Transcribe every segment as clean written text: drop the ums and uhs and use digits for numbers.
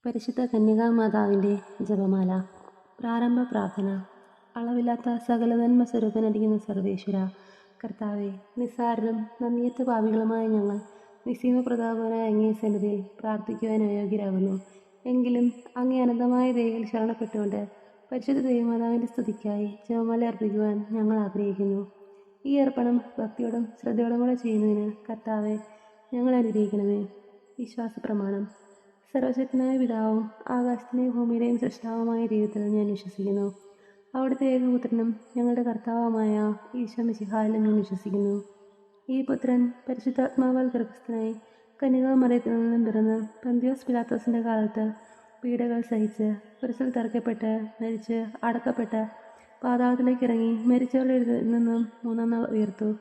പരിശുദ്ധ കന്യകാമാതാവിൻ്റെ ജപമാല. പ്രാരംഭ പ്രാർത്ഥന. അളവില്ലാത്ത സകല നന്മ സ്വരൂപനടിക്കുന്ന സർവേശ്വര, കർത്താവെ, നിസ്സാരരും നന്ദിയറ്റ പാപികളുമായ ഞങ്ങൾ നിസ്സീമ പ്രതാപനായ അങ്ങേ സന്നിധിയിൽ പ്രാർത്ഥിക്കുവാൻ അയോഗ്യരാകുന്നു. എങ്കിലും അങ്ങേ അനന്തമായ ദയയിൽ ശരണപ്പെട്ടുകൊണ്ട് പരിശുദ്ധ ദൈവമാതാവിൻ്റെ സ്തുതിക്കായി ജപമാല അർപ്പിക്കുവാൻ ഞങ്ങൾ ആഗ്രഹിക്കുന്നു. ഈ അർപ്പണം ഭക്തിയോടും ശ്രദ്ധയോടും കൂടെ ചെയ്യുന്നതിന് കർത്താവെ, ഞങ്ങളെ അനുഗ്രഹിക്കണമേ. വിശ്വാസ പ്രമാണം. സർവശക്തനായ പിതാവും ആകാശത്തിൻ്റെയും ഭൂമിയുടെയും സൃഷ്ടാവുമായ ദൈവത്തിൽ ഞാൻ വിശ്വസിക്കുന്നു. അവിടുത്തെ ഏകപുത്രനും ഞങ്ങളുടെ കർത്താവുമായ ഈശോ മിശിഹായിലും ഞാൻ വിശ്വസിക്കുന്നു. ഈ പുത്രൻ പരിശുദ്ധാത്മാവാൽ ഗർഭസ്ഥനായി കന്യകാമറിയത്തിൽ നിന്നും പിറന്ന് പന്തിയോസ് പിലാത്തോസിൻ്റെ കാലത്ത് പീഡകൾ സഹിച്ച് കുരിശിൽ തറയ്ക്കപ്പെട്ട് മരിച്ച് അടക്കപ്പെട്ട് പാതാളത്തിലേക്ക് ഇറങ്ങി മരിച്ചവരുടെ നിന്നും മൂന്നാം നാൾ ഉയർത്തു.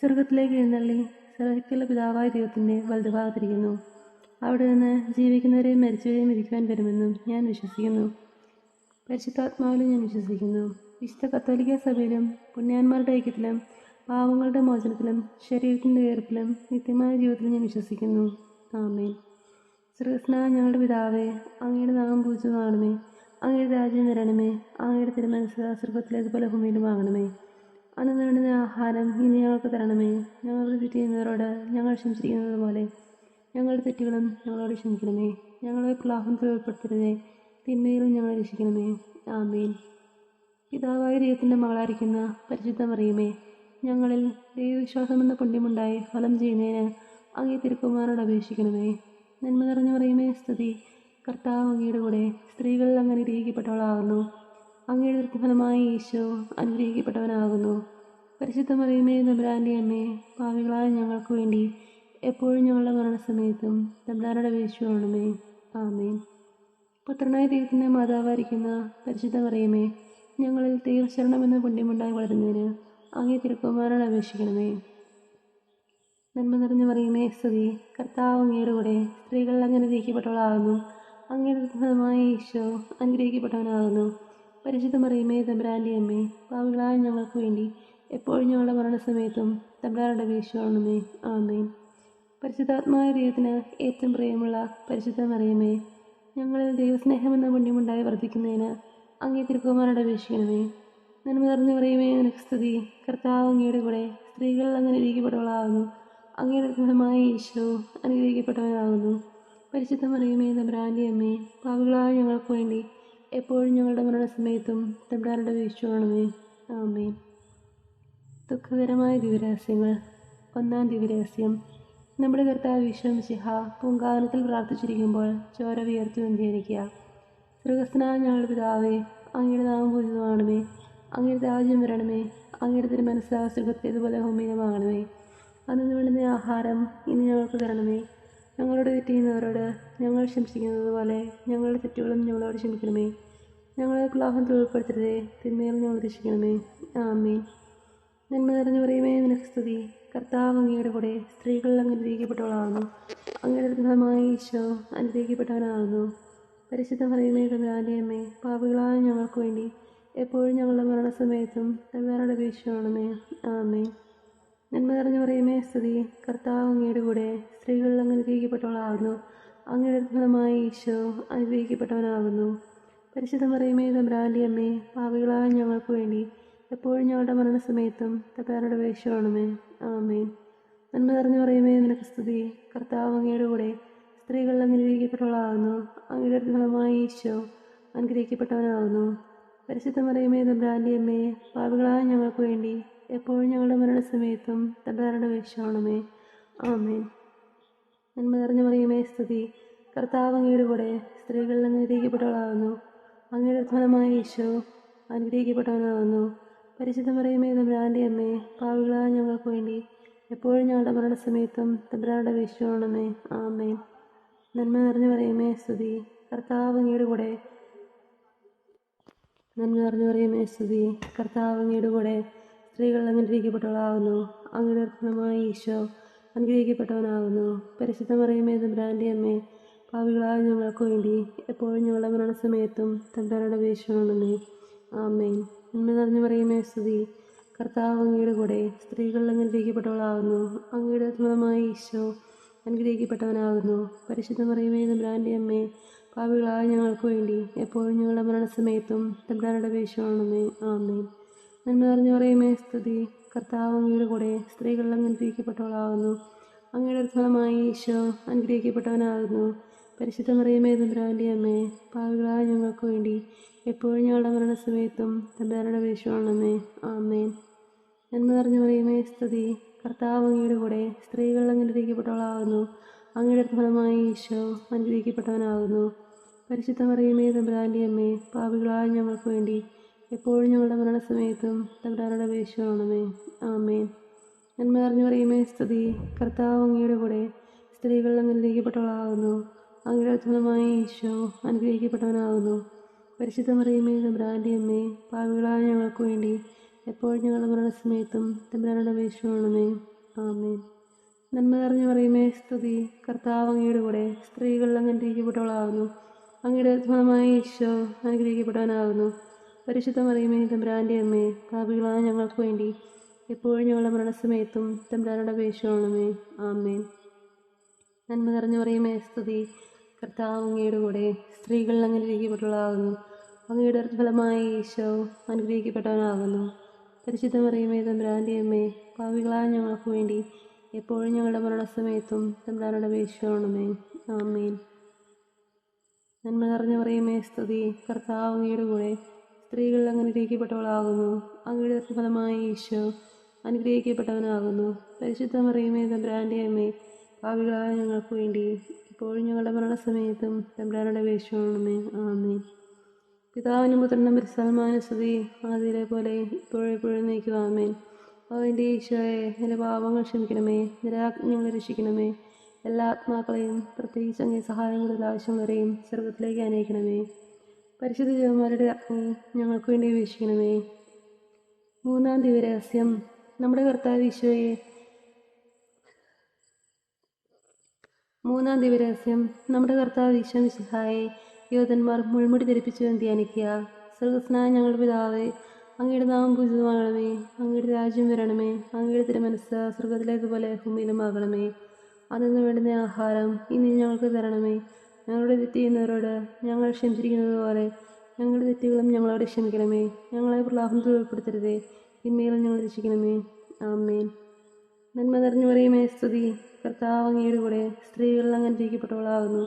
സ്വർഗത്തിലേക്ക് എഴുന്നള്ളി സർവശക്തിയുള്ള പിതാവായ ദൈവത്തിൻ്റെ വലതുഭാഗത്തിരിക്കുന്നു. അവിടെ നിന്ന് ജീവിക്കുന്നവരെയും മരിച്ചവരെയും വിധിക്കുവാൻ വരുമെന്നും ഞാൻ വിശ്വസിക്കുന്നു. പരിശുദ്ധാത്മാവിലും ഞാൻ വിശ്വസിക്കുന്നു. വിശുദ്ധ കത്തോലിക്ക സഭയിലും പുണ്യാന്മാരുടെ ഐക്യത്തിലും പാവങ്ങളുടെ മോചനത്തിലും ശരീരത്തിൻ്റെ ഉയർപ്പിലും നിത്യമായ ജീവിതത്തിലും ഞാൻ വിശ്വസിക്കുന്നു. ആമേൻ. സ്വർഗ്ഗസ്ഥനായ ഞങ്ങളുടെ പിതാവേ, അങ്ങയുടെ നാമം പൂജിതമാകണമേ. അങ്ങയുടെ രാജ്യം വരണമേ. അങ്ങയുടെ തിരുമനസ്സ് സ്വർഗ്ഗത്തിലേതുപോലെ ഭൂമിയിലും ആകണമേ. അന്ന് വേണ്ടുന്ന ആഹാരം ഇനി ഞങ്ങൾക്ക് തരണമേ. ഞങ്ങൾക്ക് തെറ്റ് ചെയ്യുന്നവരോട് ഞങ്ങൾ ക്ഷമിച്ചിരിക്കുന്നത് പോലെ ഞങ്ങളുടെ തെറ്റുകളും ഞങ്ങളോട് ക്ഷമിക്കണമേ. ഞങ്ങളെ പ്രലോഭനത്തിൽ ഉൾപ്പെടുത്തരുതേ, തിന്മയിലും ഞങ്ങളെ രക്ഷിക്കണമേ. ആമേൻ. പിതാവായ ദൈവത്തിൻ്റെ മകളായിരിക്കുന്ന പരിശുദ്ധ മറിയമേ, ഞങ്ങളിൽ ദൈവവിശ്വാസമെന്ന പുണ്യമുണ്ടായി ഫലം ചെയ്യുന്നതിന് അങ്ങേ തിരുക്കുമാരനോട് അപേക്ഷിക്കണമേ. നന്മ നിറഞ്ഞ മറിയമേ, സ്തുതി. കർത്താവ് അങ്ങയുടെ കൂടെ സ്ത്രീകളിൽ അങ്ങ് അനുഗ്രഹിക്കപ്പെട്ടവളാകുന്നു. അങ്ങയുടെ ദൃഢഫലമായ ഈശോ അനുഗ്രഹിക്കപ്പെട്ടവനാകുന്നു. പരിശുദ്ധ മറിയമേ, തമ്പുരാൻ്റെ അമ്മേ, പാപികളായ ഞങ്ങൾക്ക് വേണ്ടി എപ്പോഴും ഞങ്ങളുടെ മരണസമയത്തും തമ്പുരാനോട് അപേക്ഷിച്ചുകൊള്ളണമേ. ആമേൻ. പുത്രനായ ദൈവത്തിൻ്റെ മാതാവായിരിക്കുന്ന പരിശുദ്ധ മറിയമേ, ഞങ്ങളിൽ ദൈവശരണം എന്ന പുണ്യമുണ്ടായി വളരുന്നതിന് അങ്ങേ തിരുക്കുമാരനോട് അപേക്ഷിക്കണമേ. നന്മ നിറഞ്ഞ മറിയമേ, സ്തുതി. കർത്താവ് അങ്ങയുടെ കൂടെ സ്ത്രീകളിൽ അങ്ങ് അനുഗ്രഹിക്കപ്പെട്ടവളാകുന്നു. അങ്ങയുടെ ഫലമായ ഈശോ അനുഗ്രഹിക്കപ്പെട്ടവനാകുന്നു. പരിശുദ്ധ മറിയമേ, തമ്പുരാൻ്റെ അമ്മേ, പാപികളായ ഞങ്ങൾക്ക് വേണ്ടി എപ്പോഴും ഞങ്ങളുടെ മരണസമയത്തും തമ്പുരാനോട് അപേക്ഷിച്ചുകൊള്ളണമേ. ആമേൻ. പരിശുദ്ധാത്മായ ദൈവത്തിന് ഏറ്റവും പ്രിയമുള്ള പരിശുദ്ധ മറിയമേ, ഞങ്ങളിൽ ദൈവസ്നേഹമെന്ന പുണ്യമുണ്ടായി വർദ്ധിക്കുന്നതിന് അങ്ങേ തിരുക്കുമാരനോട് അപേക്ഷിക്കണമേ. നന്മ നിറഞ്ഞ മറിയമേ, നിനക്ക് സ്തുതി. കർത്താവ് അങ്ങയുടെ കൂടെ സ്ത്രീകളിൽ അങ്ങ് അനുഗ്രഹിക്കപ്പെട്ടവളാകുന്നു. അങ്ങയുടെ ഫലമായ ഈശോ അനുഗ്രഹിക്കപ്പെട്ടവനാകുന്നു. പരിശുദ്ധ മറിയമേ, തമ്പുരാൻ്റെ അമ്മേ, പാപികളായ ഞങ്ങൾക്ക് വേണ്ടി എപ്പോഴും ഞങ്ങളുടെ മരണസമയത്തും തമ്പുരാനോട് അപേക്ഷിച്ചുകൊള്ളണമേ. ആമേൻ. ദുഃഖകരമായ ദിവ്യരഹസ്യങ്ങൾ. ഒന്നാം ദിവ്യരഹസ്യം. നമ്മുടെ കർത്താവ് ഈശോ മിശിഹ പൂങ്കാവനത്തിൽ പ്രാർത്ഥിച്ചിരിക്കുമ്പോൾ ചോര വിയർത്തു ധ്യാനിക്കുക. സ്വർഗ്ഗസ്ഥനായ ഞങ്ങളുടെ പിതാവേ, അങ്ങയുടെ നാമം പൂജിതമാകണമേ. അങ്ങയുടെ രാജ്യം വരണമേ. അങ്ങയുടെ തിരുമനസ്സ് സ്വർഗ്ഗത്തിലേതുപോലെ ഭൂമിയിലുമാകണമേ. അന്നു വേണ്ടുന്ന ആഹാരം ഇനി ഞങ്ങൾക്ക് തരണമേ. ഞങ്ങളോട് തെറ്റ് ചെയ്യുന്നവരോട് ഞങ്ങൾ ക്ഷമിച്ചിരിക്കുന്നത് പോലെ ഞങ്ങളുടെ തെറ്റുകളും ഞങ്ങളോട് ക്ഷമിക്കണമേ. ഞങ്ങളെ പ്രലോഭനത്തിൽ ഉൾപ്പെടുത്തരുതേ, തിന്മയിൽ ഞങ്ങൾ രക്ഷിക്കണമേ. ആമേൻ. നന്മ നിറഞ്ഞ മറിയമേ, നിനക്ക് സ്തുതി. കർത്താവ് അങ്ങയുടെ കൂടെ സ്ത്രീകളിൽ അങ്ങ് അനുഗ്രഹിക്കപ്പെട്ടവളാകുന്നു. അങ്ങയുടെ ഫലമായ ഈശോ അനുഗ്രഹിക്കപ്പെട്ടവനാകുന്നു. പരിശുദ്ധ മറിയമേ, തമ്പുരാൻ്റെ അമ്മേ, പാപികളായ ഞങ്ങൾക്ക് വേണ്ടി എപ്പോഴും ഞങ്ങളുടെ മരണസമയത്തും തമ്പുരാനോട് അപേക്ഷിച്ചുകൊള്ളണമേ. ആമേൻ. നന്മ നിറഞ്ഞ മറിയമേ, സ്തുതി. കർത്താവ് അങ്ങയുടെ കൂടെ സ്ത്രീകളിൽ അങ്ങ് അനുഗ്രഹിക്കപ്പെട്ടവളാകുന്നു. അങ്ങയുടെ ഫലമായ ഈശോ അനുഗ്രഹിക്കപ്പെട്ടവനാകുന്നു. പരിശുദ്ധ മറിയമേ, തമ്പുരാൻ്റെ അമ്മേ, പാപികളായ ഞങ്ങൾക്ക് വേണ്ടി എപ്പോഴും ഞങ്ങളുടെ മരണസമയത്തും തമ്പുരാനോട് അപേക്ഷിച്ചുകൊള്ളണമേ. ആമേൻ. നന്മ നിറഞ്ഞ മറിയമേ, നിനക്ക് സ്തുതി. കർത്താവ് അങ്ങയുടെ കൂടെ സ്ത്രീകളിൽ അങ്ങ് അനുഗ്രഹിക്കപ്പെട്ടവളാകുന്നു. അങ്ങയുടെ ഫലമായ ഈശോ അനുഗ്രഹിക്കപ്പെട്ടവനാകുന്നു. പരിശുദ്ധ മറിയമേ, തമ്പുരാൻ്റെ അമ്മേ, പാപികളായ ഞങ്ങൾക്ക് വേണ്ടി എപ്പോഴും ഞങ്ങളുടെ മരണസമയത്തും തമ്പുരാനോട് അപേക്ഷിച്ചുകൊള്ളണമേ. ആമേൻ. നന്മ നിറഞ്ഞ മറിയമേ, സ്തുതി. കർത്താവ് അങ്ങയുടെ കൂടെ സ്ത്രീകളിൽ അങ്ങ് അനുഗ്രഹിക്കപ്പെട്ടവളാകുന്നു. അങ്ങയുടെ ഫലമായ ഈശോ അനുഗ്രഹിക്കപ്പെട്ടവനാകുന്നു. പരിശുദ്ധ മറിയമേ, തമ്പുരാൻ്റെ അമ്മേ, പാപികളായ ഞങ്ങൾക്ക് വേണ്ടി എപ്പോഴും ഞങ്ങളുടെ മരണസമയത്തും തമ്പുരാനോട് അപേക്ഷിച്ചുകൊള്ളണമേ. ആമേൻ. നന്മ നിറഞ്ഞ മറിയമേ, സ്തുതി. കർത്താവ് അങ്ങയുടെ കൂടെ സ്ത്രീകളിൽ അങ്ങ് അനുഗ്രഹിക്കപ്പെട്ടവളാകുന്നു. അങ്ങയുടെ ഫലമായ ഈശോ അനുഗ്രഹിക്കപ്പെട്ടവനാകുന്നു. പരിശുദ്ധ മറിയമേ, തമ്പുരാൻ്റെ അമ്മേ, പാപികളായ ഞങ്ങൾക്ക് വേണ്ടി എപ്പോഴും ഞങ്ങളുടെ മരണസമയത്തും തമ്പുരാനോട് അപേക്ഷിച്ചുകൊള്ളണമേ. ആമേൻ. നന്മ നിറഞ്ഞ മറിയമേ, സ്തുതി. കർത്താവ് അങ്ങയുടെ കൂടെ സ്ത്രീകളിൽ അങ്ങ് അനുഗ്രഹിക്കപ്പെട്ടവളാകുന്നു. അങ്ങയുടെ ഫലമായ ഈശോ അനുഗ്രഹിക്കപ്പെട്ടവനാകുന്നു. പരിശുദ്ധ മറിയമേ, തമ്പുരാൻ്റെ അമ്മേ, പാപികളായ ഞങ്ങൾക്ക് വേണ്ടി എപ്പോഴും ഞങ്ങളുടെ മരണസമയത്തും തമ്പുരാനുടെ അപേക്ഷയാണമേ. ആമേൻ. നന്മ നിറഞ്ഞു പറയുമേ സ്തുതി. കർത്താവ് അങ്ങയുടെ കൂടെ സ്ത്രീകൾ അനുഗ്രഹിക്കപ്പെട്ടവളാകുന്നു. അങ്ങയുടെ ഫലമായി ഈശോ അനുഗ്രഹിക്കപ്പെട്ടവനാകുന്നു. പരിശുദ്ധ മറിയമേ തമ്പുരാൻ്റെ അമ്മേ, പാപികളായ ഞങ്ങൾക്ക് വേണ്ടി എപ്പോഴും ഞങ്ങളുടെ മരണസമയത്തും തമ്പുരാനുടെ അപേക്ഷയാണമേ. ആമേൻ. നന്മ നിറഞ്ഞു പറയുമേ സ്തുതി. കർത്താവ് അങ്ങയുടെ കൂടെ സ്ത്രീകൾ അനുഗ്രഹിക്കപ്പെട്ടവളാകുന്നു. അങ്ങയുടെ ഫലമായി ഈശോ അനുഗ്രഹിക്കപ്പെട്ടവനാകുന്നു. പരിശുദ്ധ മറിയമേ തമ്പുരാൻ്റെ അമ്മേ, പാപികളായ ഞങ്ങൾക്ക് വേണ്ടി എപ്പോഴും ഞങ്ങളുടെ മരണസമയത്തും തമ്പുരാനുടെ അപേക്ഷയാണമേ. ആമേൻ. നന്മ നിറഞ്ഞു പറയുമേ സ്തുതി. കർത്താവ് അങ്ങയുടെ കൂടെ സ്ത്രീകൾ അനുഗ്രഹിക്കപ്പെട്ടവളാകുന്നു. അങ്ങയുടെ ഫലമായി ഈശോ അനുഗ്രഹിക്കപ്പെട്ടവനാകുന്നു. പരിശുദ്ധ മറിയമേ തമ്പുരാൻ്റെ അമ്മേ, പാപികളായ ഞങ്ങൾക്ക് വേണ്ടി എപ്പോഴും ഞങ്ങളുടെ മരണസമയത്തും തമ്പുരാനുടെ അപേക്ഷയാണമേ. ആമേൻ. നന്മ നിറഞ്ഞു പറയുമേ സ്തുതി. കർത്താവ് അങ്ങയുടെ കൂടെ സ്ത്രീകൾ അനുഗ്രഹിക്കപ്പെട്ടവളാകുന്നു. അങ്ങയുടെ ഫലമായി ഈശോ അനുഗ്രഹിക്കപ്പെട്ടവനാകുന്നു. പരിശുദ്ധ മറിയമേ തമ്പുരാൻ്റെ അമ്മേ, പാപികളായ ഞങ്ങൾക്ക് വേണ്ടി എപ്പോഴും ഞങ്ങളുടെ മരണസമയത്തും തമ്പുരാനുടെ അപേക്ഷയാണമേ. ആമേൻ. നന്മ നിറഞ്ഞു പറയുമേ സ്തുതി. കർത്താവ് അങ്ങയുടെ കൂടെ സ്ത്രീകൾ അനുഗ്രഹിക്കപ്പെട്ടവളാകുന്നു. അങ്ങയുടെ ഫലമായി ഈശോ അനുഗ്രഹിക്കപ്പെട്ടവനാകുന്നു. പരിശുദ്ധ മറിയമേ തമ്പുരാൻ്റെ അമ്മേ, പാപികളായ ഞങ്ങൾക്ക് വേണ്ടി എപ്പോഴും ഞങ്ങളുടെ മരണസമയത്തും തമ്പുരാനുടെ അപേക്ഷയാണമേ. ആമേൻ. നന്മ നിറഞ്ഞു പറയുമേ സ്തുതി. കർത്താവ് അങ്ങയുടെ കൂടെ സ്ത്രീകൾ അനുഗ്രഹിക്കപ്പെട്ടവളാകുന്നു. അങ്ങയുടെ ഫലമായി ഈശോ അനുഗ്രഹിക്കപ്പെട്ടവനാകുന്നു. പരിശുദ്ധ മറിയമേ തമ്പുരാൻ്റെ അമ്മേ, പാപികളായ ഞങ്ങൾക്ക് വേണ്ടി എപ്പോഴും ഞങ്ങളുടെ മരണസമയത്തും തമ്പുരാനുടെ അപേക്ഷയാണമേ. ആമേൻ. പിതാവിനും പുത്രനും പരിശുദ്ധാത്മാവിനും സ്തുതി. ആദിയിലെ പോലെ ഇപ്പോഴെപ്പോഴും നീക്കുക. ആമേൻ. അവൻ്റെ ഈശോയെ, എൻ്റെ പാപങ്ങൾ ക്ഷമിക്കണമേ. നിരാജ്ഞങ്ങളെ രക്ഷിക്കണമേ. എല്ലാ ആത്മാക്കളെയും പ്രത്യേകിച്ച് അങ്ങേ സഹായം കൂടുതൽ ആവശ്യമുള്ളവരെയും സ്വർഗത്തിലേക്ക് അനയിക്കണമേ. പരിശുദ്ധ ജവന്മാരുടെ അഗ്നി ഞങ്ങൾക്ക് വേണ്ടി വീക്ഷിക്കണമേ. മൂന്നാം ദിവ്യരഹസ്യം. നമ്മുടെ കർത്താവ് ഈശോയെ. മൂന്നാം ദിവ്യരഹസ്യം. നമ്മുടെ കർത്താവ് ഈശോ മിശിഹായെ യോധന്മാർ മുൾമുടി ധരിപ്പിച്ചുവെന്ന് ധ്യാനിക്കുക. സ്വർഗസ്നായ ഞങ്ങളുടെ പിതാവേ, അങ്ങയുടെ നാമം പൂജിതമാകണമേ. അങ്ങയുടെ രാജ്യം വരണമേ. അങ്ങയുടെ തിരുമനസ്സ് സ്വർഗത്തിലേതുപോലെ ഭൂമിയിലുമാകണമേ. അന്നു വേണ്ടുന്ന ആഹാരം ഇനി ഞങ്ങൾക്ക് തരണമേ. ഞങ്ങളുടെ തെറ്റ് ചെയ്യുന്നവരോട് ഞങ്ങൾ ക്ഷമിച്ചിരിക്കുന്നത് പോലെ ഞങ്ങളുടെ തെറ്റുകളും ഞങ്ങളോട് ക്ഷമിക്കണമേ. ഞങ്ങളെ പ്രലോഭനത്തിൽ ഉൾപ്പെടുത്തരുതേ, തിന്മയിൽ ഞങ്ങൾ രക്ഷിക്കണമേ. ആമേൻ. നന്മ നിറഞ്ഞു പറയുമേ സ്തുതി. കർത്താവ് അങ്ങയുടെ കൂടെ സ്ത്രീകൾ അനുഗ്രഹിക്കപ്പെട്ടവളാകുന്നു.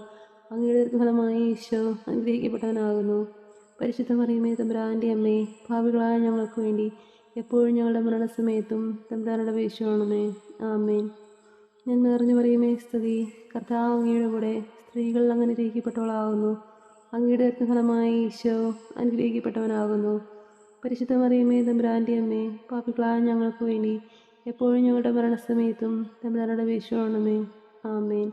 അങ്ങയുടെ ഫലമായി ഈശോ അനുഗ്രഹിക്കപ്പെട്ടവനാകുന്നു. പരിശുദ്ധ മറിയമേ തമ്പുരാൻ്റെ അമ്മേ, പാപികളായ ഞങ്ങൾക്ക് വേണ്ടി എപ്പോഴും ഞങ്ങളുടെ മരണസമയത്തും തമ്പുരാനുടെ അപേക്ഷയാണമേ. ആമേൻ. നന്മ നിറഞ്ഞു പറയുമേ സ്തുതി. കർത്താവ് അങ്ങയുടെ കൂടെ സ്ത്രീകൾ അനുഗ്രഹിക്കപ്പെട്ടവളാകുന്നു. അങ്ങയുടെ ഫലമായി ഈശോ അനുഗ്രഹിക്കപ്പെട്ടവനാകുന്നു. പരിശുദ്ധ മറിയമേ തമ്പുരാൻ്റെ അമ്മേ, പാപികളായ ഞങ്ങൾക്ക് വേണ്ടി എപ്പോഴും ഞങ്ങളുടെ മരണസമയത്തും തമ്പുരാനുടെ അപേക്ഷയാണമേ. ആമേൻ.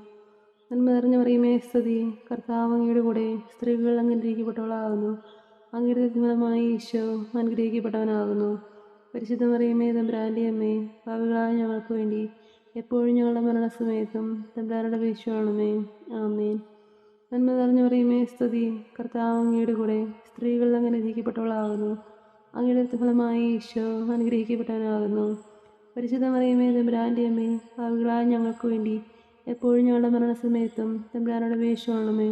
നന്മ നിറഞ്ഞു പറയുമേ സ്തുതി. കർത്താവ് അങ്ങയുടെ കൂടെ സ്ത്രീകൾ അനുഗ്രഹിക്കപ്പെട്ടവളാകുന്നു. അങ്ങയുടെ ഫലമായി ഈശോ അനുഗ്രഹിക്കപ്പെട്ടവനാകുന്നു. പരിശുദ്ധ മറിയമേ തമ്പുരാൻ്റെ അമ്മേ, പാപികളായ ഞങ്ങൾക്ക് വേണ്ടി എപ്പോഴും ഞങ്ങളുടെ മരണസമയത്തും തമ്പുരാനുടെ അപേക്ഷയാണമേ. ആമേൻ. നന്മ നിറഞ്ഞു പറയുമേ സ്തുതി. കർത്താവ് അങ്ങയുടെ കൂടെ സ്ത്രീകൾ അനുഗ്രഹിക്കപ്പെട്ടവളാകുന്നു. അങ്ങയുടെ ഫലമായി ഈശോ അനുഗ്രഹിക്കപ്പെട്ടവനാകുന്നു. പരിശുദ്ധ മറിയമേ തമ്പുരാൻ്റെ അമ്മേ, പാപികളായ ഞങ്ങൾക്ക് വേണ്ടി എപ്പോഴും ഞങ്ങളുടെ മരണസമയത്തും തമ്പുരാനുടെ അപേക്ഷയാണമേ.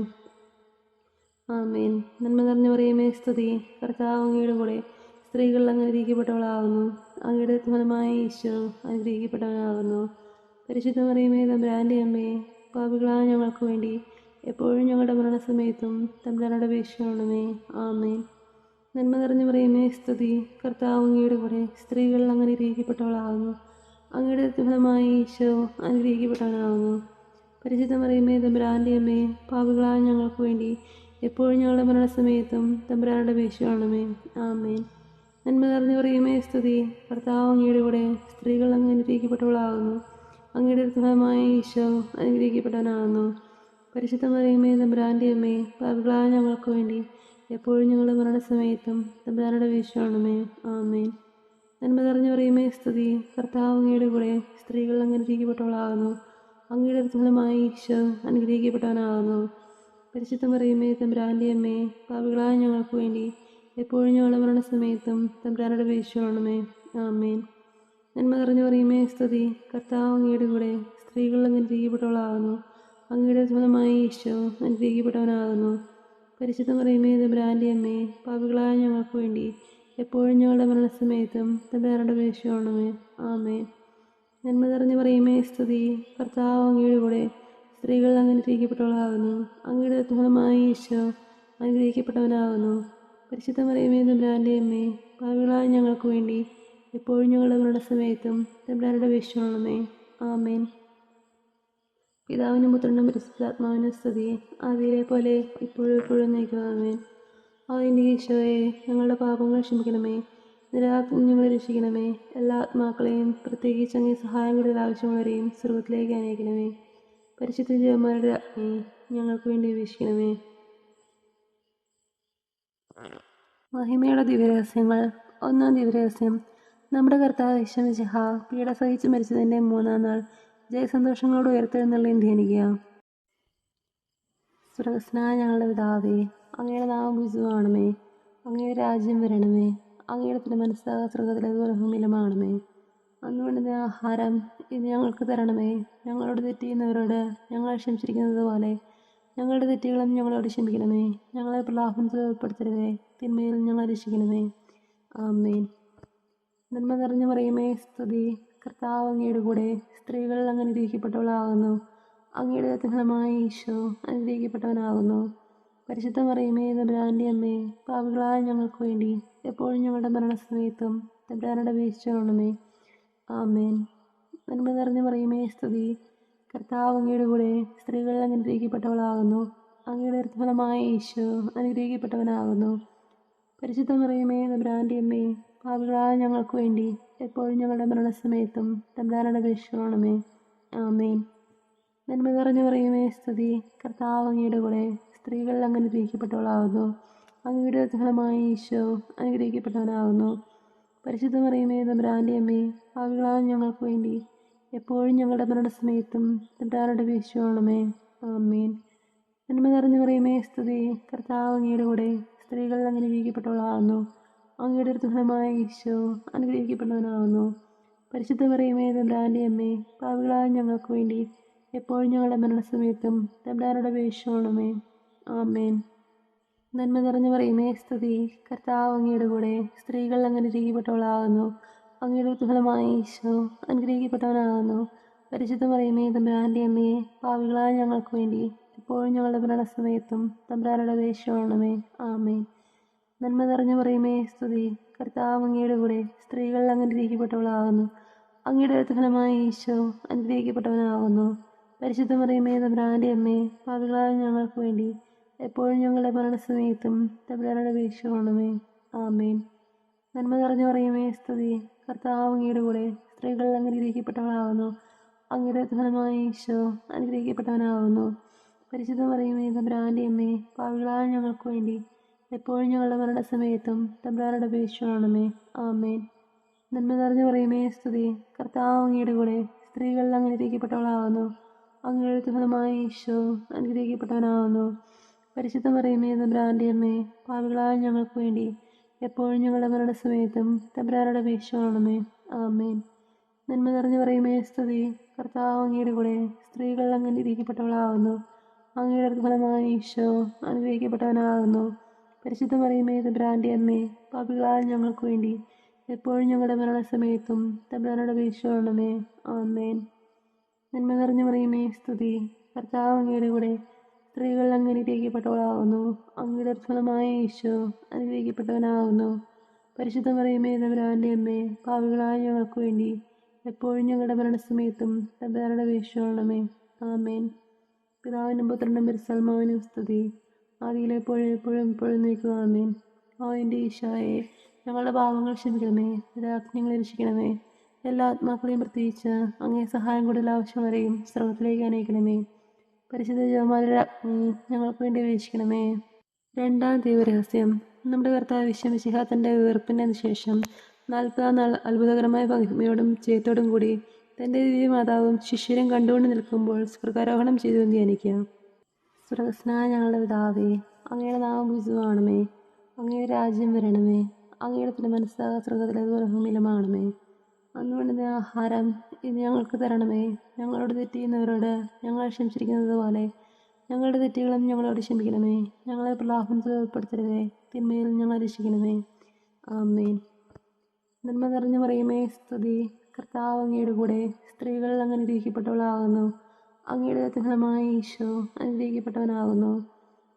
ആമേൻ. നന്മ നിറഞ്ഞു പറയുമേ സ്തുതി. കർത്താവ് അങ്ങയുടെ കൂടെ സ്ത്രീകൾ അനുഗ്രഹിക്കപ്പെട്ടവളാകുന്നു. അങ്ങയുടെ ഫലമായി ഈശോ അനുഗ്രഹിക്കപ്പെട്ടവനാകുന്നു. പരിശുദ്ധ മറിയമേ തമ്പുരാൻ്റെ അമ്മേ, പാപികളായ ഞങ്ങൾക്ക് വേണ്ടി എപ്പോഴും ഞങ്ങളുടെ മരണസമയത്തും തമ്പുരാനുടെ അപേക്ഷയാണമേ. ആമേൻ. നന്മ നിറഞ്ഞു പറയുമേ സ്തുതി. കർത്താവ് അങ്ങയുടെ കൂടെ സ്ത്രീകൾ അനുഗ്രഹിക്കപ്പെട്ടവളാകുന്നു. അങ്ങയുടെ ഫലമായി ഈശോ അനുഗ്രഹിക്കപ്പെട്ടവനാകുന്നു. പരിശുദ്ധ മറിയമേ തമ്പുരാൻ്റെ അമ്മേ, പാപികളായ ഞങ്ങൾക്ക് വേണ്ടി എപ്പോഴും ഞങ്ങളുടെ മരണസമയത്തും തമ്പുരാനുടെ അപേക്ഷയാണമേ. ആമേൻ. നന്മ നിറഞ്ഞു പറയുമേ സ്തുതി. കർത്താവ് അങ്ങയുടെ കൂടെ സ്ത്രീകൾ അനുഗ്രഹിക്കപ്പെട്ടവളാകുന്നു. അങ്ങയുടെ ഫലമായി ഈശോ അനുഗ്രഹിക്കപ്പെട്ടവനാകുന്നു. പരിശുദ്ധ മറിയമേ തമ്പുരാൻ്റെ അമ്മേ, പാപികളായ ഞങ്ങൾക്ക് വേണ്ടി എപ്പോഴും ഞങ്ങളുടെ മരണസമയത്തും തമ്പുരാനുടെ അപേക്ഷയാണമേ. ആമേൻ. നന്മ നിറഞ്ഞു പറയുമേ സ്തുതി. കർത്താവ് അങ്ങയുടെ കൂടെ സ്ത്രീകൾ അനുഗ്രഹിക്കപ്പെട്ടവളാകുന്നു. അങ്ങയുടെ ഫലമായി ഈശോ അനുഗ്രഹിക്കപ്പെട്ടവനാകുന്നു. പരിശുദ്ധ മറിയമേ തമ്പുരാൻ്റെ അമ്മേ, പാപികളായ ഞങ്ങൾക്ക് വേണ്ടി എപ്പോഴും ഞങ്ങളുടെ മരണസമയത്തും തമ്പുരാനുടെ അപേക്ഷയാണമേ. ആമേൻ. നന്മ നിറഞ്ഞു പറയുമേ സ്തുതി. കർത്താവ് അങ്ങയുടെ കൂടെ സ്ത്രീകൾ അനുഗ്രഹിക്കപ്പെട്ടവളാകുന്നു. അങ്ങയുടെ ഫലമായി ഈശോ അനുഗ്രഹിക്കപ്പെട്ടവനാകുന്നു. പരിശുദ്ധ മറിയമേ തമ്പുരാന്റെ അമ്മേ, പാപികളായ ഞങ്ങൾക്ക് വേണ്ടി എപ്പോഴും ഞങ്ങളുടെ മരണസമയത്തും തമ്പുരാനോട് അപേക്ഷിക്കണമേ. ആമേൻ. നന്മ നിറഞ്ഞ മറിയമേ സ്തുതി. കർത്താവ് അങ്ങയുടെ കൂടെ സ്ത്രീകൾ അങ്ങ് അനുഗ്രഹിക്കപ്പെട്ടവളാകുന്നു. അങ്ങയുടെ ഫലമായി ഈശോ അനുഗ്രഹിക്കപ്പെട്ടവനാകുന്നു. പരിശുദ്ധ മറിയമേ തമ്പുരാന്റെ അമ്മേ, പാപികളായ ഞങ്ങൾക്ക് വേണ്ടി എപ്പോഴും ഞങ്ങളുടെ മരണസമയത്തും തമ്പുരാനോട് അപേക്ഷിക്കണമേ. ആമേൻ. പിതാവിനും പുത്രനും പരിശുദ്ധാത്മാവിനും സ്തുതി. ആദിയിലെ പോലെ ഇപ്പോഴും എപ്പോഴും നയിക്കുവാമേൻ. അതിൻ്റെ ഈശോയെ, ഞങ്ങളുടെ പാപങ്ങൾ ക്ഷമിക്കണമേ, നിരാജ്ഞ ഞങ്ങളെ രക്ഷിക്കണമേ. എല്ലാ ആത്മാക്കളെയും പ്രത്യേകിച്ച് അങ്ങേ സഹായം കൂടുതൽ ആവശ്യമുള്ളവരെയും സ്വർഗത്തിലേക്ക് അനയിക്കണമേ. പരിശുദ്ധ ജപമാലയുടെ അഗ്നി ഞങ്ങൾക്ക് വേണ്ടി വീക്ഷിക്കണമേ. മഹിമയുടെ ദിവ്യരഹസ്യങ്ങൾ. ഒന്നാം ദിവ്യരഹസ്യം. നമ്മുടെ കർത്താവ് യേശു മിശിഹാ പീഡ സഹിച്ച് മരിച്ചതിൻ്റെ 3-ാം നാൾ ജയസന്തോഷങ്ങളോട് ഉയർത്തെഴുന്നള്ളിയും ധ്യാനിക്കുക. സ്വർഗസ്നായ ഞങ്ങളുടെ പിതാവേ, അങ്ങയുടെ നാമം പൂജിതമാകണമേ. അങ്ങയുടെ രാജ്യം വരണമേ. അങ്ങയുടെ തിരുമനസ്സ് സ്വർഗത്തിലേതുപോലെ ഭൂമിയിലുമാകണമേ. അന്ന് വേണ്ടുന്ന ആഹാരം ഇന്ന് ഞങ്ങൾക്ക് തരണമേ. ഞങ്ങളോട് തെറ്റ് ചെയ്യുന്നവരോട് ഞങ്ങൾ ക്ഷമിച്ചിരിക്കുന്നത് പോലെ ഞങ്ങളുടെ തെറ്റുകളും ഞങ്ങളോട് ക്ഷമിക്കണമേ. ഞങ്ങളെ പ്രലോഭനത്തിൽ ഉൾപ്പെടുത്തരുതേ, തിന്മയിൽ ഞങ്ങളെ രക്ഷിക്കണമേ. ആമേൻ. നന്മ നിറഞ്ഞ മറിയമേ സ്തുതി. കർത്താവ് അങ്ങയുടെ കൂടെ സ്ത്രീകൾ അങ്ങ് അനുഗ്രഹിക്കപ്പെട്ടവളാകുന്നു. അങ്ങയുടെ ഫലമായി ഈശോ അനുഗ്രഹിക്കപ്പെട്ടവനാകുന്നു. പരിശുദ്ധ മറിയമേ തമ്പുരാന്റെ അമ്മേ, പാപികളായ ഞങ്ങൾക്ക് വേണ്ടി എപ്പോഴും ഞങ്ങളുടെ മരണസമയത്തും തമ്പുരാനോട് അപേക്ഷിക്കണമേ. ആമേൻ. നന്മ നിറഞ്ഞ മറിയമേ സ്തുതി. കർത്താവ് അങ്ങയുടെ കൂടെ സ്ത്രീകൾ അങ്ങ് അനുഗ്രഹിക്കപ്പെട്ടവളാകുന്നു. അങ്ങയുടെ ഫലമായി ഈശോ അനുഗ്രഹിക്കപ്പെട്ടവനാകുന്നു. പരിശുദ്ധ മറിയമേ തമ്പുരാന്റെ അമ്മേ, പാപികളായ ഞങ്ങൾക്ക് വേണ്ടി എപ്പോഴും ഞങ്ങളുടെ മരണസമയത്തും തമ്പുരാനോട് അപേക്ഷിക്കണമേ. ആമേൻ. നന്മ നിറഞ്ഞ മറിയമേ സ്തുതി. കർത്താവ് അങ്ങയുടെ കൂടെ സ്ത്രീകൾ അങ്ങ് അനുഗ്രഹിക്കപ്പെട്ടവളാകുന്നു. അങ്ങയുടെ ഫലമായി ഈശോ അനുഗ്രഹിക്കപ്പെട്ടവനാകുന്നു. പരിശുദ്ധ മറിയമേ തമ്പുരാന്റെ അമ്മേ, പാപികളായ ഞങ്ങൾക്ക് വേണ്ടി എപ്പോഴും ഞങ്ങളുടെ മരണസമയത്തും തമ്പുരാനോട് അപേക്ഷിക്കണമേ. ആമേൻ. നന്മ നിറഞ്ഞ മറിയമേ സ്തുതി. കർത്താവ് അങ്ങയുടെ കൂടെ സ്ത്രീകൾ അങ്ങ് അനുഗ്രഹിക്കപ്പെട്ടവളാകുന്നു. അങ്ങയുടെ ഫലമായ ഈശോ അനുഗ്രഹിക്കപ്പെട്ടവനാകുന്നു. പരിശുദ്ധ മറിയമേ തമ്പുരാന്റെ അമ്മേ, പാപികളായ ഞങ്ങൾക്ക് വേണ്ടി എപ്പോഴും ഞങ്ങളുടെ മരണസമയത്തും തമ്പുരാനോട് അപേക്ഷിക്കണമേ. ആമേൻ. നന്മ നിറഞ്ഞ മറിയമേ സ്തുതി. കർത്താവ് അങ്ങയുടെ കൂടെ സ്ത്രീകൾ അങ്ങ് അനുഗ്രഹിക്കപ്പെട്ടവളാകുന്നു. അങ്ങയുടെ ഫലമായ ഈശോ അനുഗ്രഹിക്കപ്പെട്ടവനാകുന്നു. പരിശുദ്ധ മറിയമേ തമ്പുരാന്റെ അമ്മയെ, പാപികളായ ഞങ്ങൾക്ക് വേണ്ടി എപ്പോഴും ഞങ്ങളുടെ മരണസമയത്തും തമ്പുരാനോട് അപേക്ഷിക്കണമേ. ആമേൻ. നന്മ നിറഞ്ഞ മറിയമേ സ്തുതി. കർത്താവ് അങ്ങയുടെ കൂടെ സ്ത്രീകൾ അങ്ങ് അനുഗ്രഹിക്കപ്പെട്ടവളാകുന്നു. അങ്ങയുടെ ഫലമായ ഈശോ അനുഗ്രഹിക്കപ്പെട്ടവനാകുന്നു. പരിശുദ്ധ മറിയമേ തമ്പുരാന്റെ അമ്മയെ, പാപികളായ ഞങ്ങൾക്ക് വേണ്ടി എപ്പോഴും ഞങ്ങളുടെ മരണസമയത്തും തമ്പുരാനോട് അപേക്ഷിക്കണമേ. ആമേൻ. നന്മ നിറഞ്ഞ മറിയമേ സ്തുതി. കർത്താവ് അങ്ങയുടെ കൂടെ സ്ത്രീകൾ അങ്ങ് അനുഗ്രഹിക്കപ്പെട്ടവളാകുന്നു. അങ്ങയുടെ ഫലമായ ഈശോ അനുഗ്രഹിക്കപ്പെട്ടവനാകുന്നു. പരിശുദ്ധ മറിയമേ തമ്പുരാന്റെ അമ്മയെ, പാപികളായ ഞങ്ങൾക്ക് വേണ്ടി എപ്പോഴും ഞങ്ങളുടെ മരണസമയത്തും തമ്പുരാനോട് അപേക്ഷിക്കണമേ. ആമേൻ. നന്മ നിറഞ്ഞ മറിയമേ സ്തുതി. കർത്താവ് അങ്ങയുടെ കൂടെ സ്ത്രീകൾ അങ്ങ് അനുഗ്രഹിക്കപ്പെട്ടവളാകുന്നു. അങ്ങയുടെ ഫലമായ ഈശോ അനുഗ്രഹിക്കപ്പെട്ടവനാകുന്നു. പരിശുദ്ധ മറിയമേ തമ്പുരാന്റെ അമ്മയെ, പാപികളായ ഞങ്ങൾക്ക് വേണ്ടി എപ്പോഴും ഞങ്ങളുടെ മരണസമയത്തും തമ്പുരാനോട് അപേക്ഷിക്കണമേ. ആമേൻ. നന്മ നിറഞ്ഞ മറിയമേ സ്തുതി. കർത്താവ് അങ്ങയുടെ കൂടെ സ്ത്രീകൾ അങ്ങ് അനുഗ്രഹിക്കപ്പെട്ടവളാകുന്നു. അങ്ങയുടെ ഫലമായ ഈശോ അനുഗ്രഹിക്കപ്പെട്ടവനാകുന്നു. പരിശുദ്ധ മറിയമേ തമ്പുരാന്റെ അമ്മയെ, പാപികളായ ഞങ്ങൾക്ക് വേണ്ടി എപ്പോഴും ഞങ്ങളുടെ മരണസമയത്തും തമ്പുരാനോട് അപേക്ഷിക്കണമേ. ആമേൻ. നന്മ നിറഞ്ഞ മറിയമേ സ്തുതി. കർത്താവ് അങ്ങയുടെ കൂടെ സ്ത്രീകൾ അങ്ങ് അനുഗ്രഹിക്കപ്പെട്ടവളാകുന്നു. അങ്ങയുടെ ഫലമായ ഈശോ അനുഗ്രഹിക്കപ്പെട്ടവനാകുന്നു. പരിശുദ്ധ മറിയമേ തമ്പുരാന്റെ അമ്മയെ, പാപികളായ ഞങ്ങൾക്ക് വേണ്ടി എപ്പോഴും ഞങ്ങളുടെ മരണസമയത്തും തമ്പുരാനോട് അപേക്ഷിക്കണമേ. ആമേൻ. പിതാവിനും പുത്രനും പരിശുദ്ധാത്മാവിനും സ്തുതി. ആദിയിലെപ്പോഴും എപ്പോഴും എപ്പോഴും നയിക്കുക. ആമേൻ. എൻ്റെ ഈശോയെ, ഞങ്ങളുടെ പാപങ്ങൾ ക്ഷമിക്കണമേ, നിരാജ്ഞങ്ങളെ രക്ഷിക്കണമേ. എല്ലാ ആത്മാക്കളെയും പ്രത്യേകിച്ച് അങ്ങേ സഹായം കൂടുതൽ ആവശ്യമുള്ളവരെയും സ്വർഗത്തിലേക്ക് അനയിക്കണമേ. പരിശുദ്ധ ജപമാലയുടെ അഗ്നി ഞങ്ങൾക്ക് വേണ്ടി വീക്ഷിക്കണമേ. രണ്ടാം ദൈവരഹസ്യം. നമ്മുടെ കർത്താവ് യേശു മിശിഹാ തൻ്റെ ഉയർപ്പിന് ശേഷം 40-ാം നാൾ അത്ഭുതകരമായ മഹിമയോടും ജയത്തോടും കൂടി തൻ്റെ ദിവ്യമാതാവും ശിഷ്യരും കണ്ടുകൊണ്ട് നിൽക്കുമ്പോൾ സ്വർഗാരോഹണം ചെയ്തു ധ്യാനിക്കാം. സ്വർഗസ്നായ ഞങ്ങളുടെ പിതാവേ, അങ്ങയുടെ നാമം പൂജിതമാകണമേ. അങ്ങയുടെ രാജ്യം വരണമേ. അങ്ങയുടെ തിരുമനസ്സ് സ്വർഗത്തിലേതുപോലെ ഭൂമിയിലുമാകണമേ. അന്ന് വേണ്ടുന്ന ആഹാരം ഇന്ന് ഞങ്ങൾക്ക് തരണമേ. ഞങ്ങളോട് തെറ്റ് ചെയ്യുന്നവരോട് ഞങ്ങൾ ക്ഷമിച്ചിരിക്കുന്നത് പോലെ ഞങ്ങളുടെ തെറ്റുകളും ഞങ്ങളോട് ക്ഷമിക്കണമേ. ഞങ്ങളെ പ്രലോഭനത്തിൽ ഉൾപ്പെടുത്തരുതേ, തിന്മയിൽ ഞങ്ങളെ രക്ഷിക്കണമേ. ആമേൻ. നന്മ നിറഞ്ഞു മറിയമേ, സ്തുതി. കർത്താവ് അങ്ങയുടെ കൂടെ സ്ത്രീകൾ അങ്ങ് അനുഗ്രഹിക്കപ്പെട്ടവളാകുന്നു. അങ്ങയുടെ ഫലമായ ഈശോ അനുഗ്രഹിക്കപ്പെട്ടവനാകുന്നു.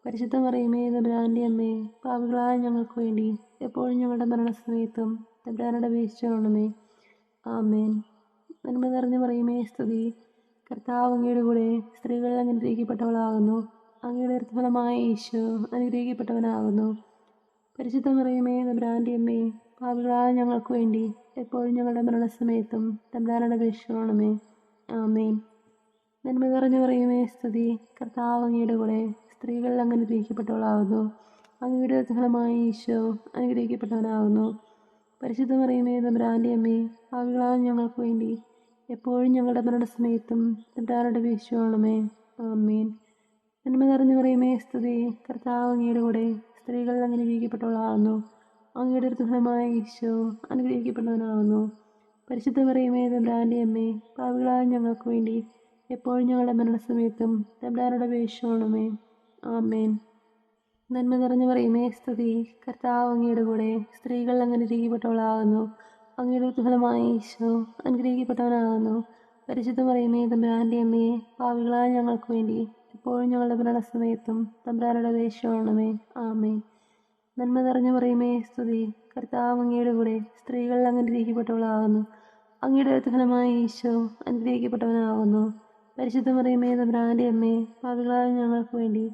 പരിശുദ്ധ മറിയമേ, തമ്പുരാന്റെ അമ്മേ, പാപികളായ ഞങ്ങൾക്ക് വേണ്ടി എപ്പോഴും ഞങ്ങളുടെ മരണസമയത്തും തമ്പുരാനോട് അപേക്ഷിച്ചുകൊള്ളണമേ. ആമേൻ. നന്മ നിറഞ്ഞു മറിയമേ, സ്തുതി. കർത്താവ് അങ്ങയുടെ കൂടെ സ്ത്രീകൾ അങ്ങ് അനുഗ്രഹിക്കപ്പെട്ടവളാകുന്നു. അങ്ങയുടെ ഫലമായ ഈശോ അനുഗ്രഹിക്കപ്പെട്ടവനാകുന്നു. പരിശുദ്ധ മറിയമേ, തമ്പുരാന്റെ അമ്മേ, പാപികളായ ഞങ്ങൾക്ക് വേണ്ടി എപ്പോഴും ഞങ്ങളുടെ മരണസമയത്തും തമ്പുരാനോട് അപേക്ഷിച്ചുകൊള്ളണമേ. ആമേൻ. നന്മ നിറഞ്ഞു മറിയമേ, സ്തുതി. കർത്താവ് അങ്ങയുടെ കൂടെ സ്ത്രീകൾ അങ്ങ് അനുഗ്രഹിക്കപ്പെട്ടവളാകുന്നു. അങ്ങയുടെ ഫലമായ ഈശോ അനുഗ്രഹിക്കപ്പെട്ടവനാകുന്നു. പരിശുദ്ധ മറിയമേ, തമ്പുരാന്റെ അമ്മേ, പാപികളായ ഞങ്ങൾക്ക് വേണ്ടി എപ്പോഴും ഞങ്ങളുടെ മരണസമയത്തും തമ്പുരാനോട് അപേക്ഷിച്ചുകൊള്ളണമേ. ആമേൻ. നന്മ നിറഞ്ഞു മറിയമേ, സ്തുതി. കർത്താവ് അങ്ങയുടെ കൂടെ സ്ത്രീകൾ അങ്ങ് അനുഗ്രഹിക്കപ്പെട്ടവളാകുന്നു. അങ്ങയുടെ ഫലമായ ഈശോ അനുഗ്രഹിക്കപ്പെട്ടവനാകുന്നു. പരിശുദ്ധ മറിയമേ, തമ്പുരാന്റെ അമ്മേ, പാപികളായ ഞങ്ങൾക്ക് വേണ്ടി എപ്പോഴും ഞങ്ങളുടെ മരണസമയത്തും തമ്പുരാനോട് അപേക്ഷിച്ചുകൊള്ളണമേ. ആമേൻ. നന്മ നിറഞ്ഞു മറിയമേ, സ്തുതി. കർത്താവ് അങ്ങയുടെ കൂടെ സ്ത്രീകൾ അങ്ങ് അനുഗ്രഹിക്കപ്പെട്ടവളാകുന്നു. അങ്ങയുടെ ഫലമായ ഈശോ അനുഗ്രഹിക്കപ്പെട്ടവനാകുന്നു. പരിശുദ്ധ മറിയമേ, തമ്പുരാന്റെ അമ്മേ, പാപികളായ ഞങ്ങൾക്ക് വേണ്ടി എപ്പോഴും ഞങ്ങളുടെ മരണസമയത്തും തമ്പുരാനോട് അപേക്ഷിച്ചുകൊള്ളണമേ. ആമേൻ. നന്മ നിറഞ്ഞു മറിയമേ, സ്തുതി. കർത്താവ് അങ്ങയുടെ കൂടെ സ്ത്രീകൾ അങ്ങ് അനുഗ്രഹിക്കപ്പെട്ടവളാകുന്നു. അങ്ങയുടെ ഫലമായ ഈശോ അനുഗ്രഹിക്കപ്പെട്ടവനാകുന്നു. പരിശുദ്ധ മറിയമേ, തമ്പുരാന്റെ അമ്മേ, പാപികളായ ഞങ്ങൾക്ക് വേണ്ടി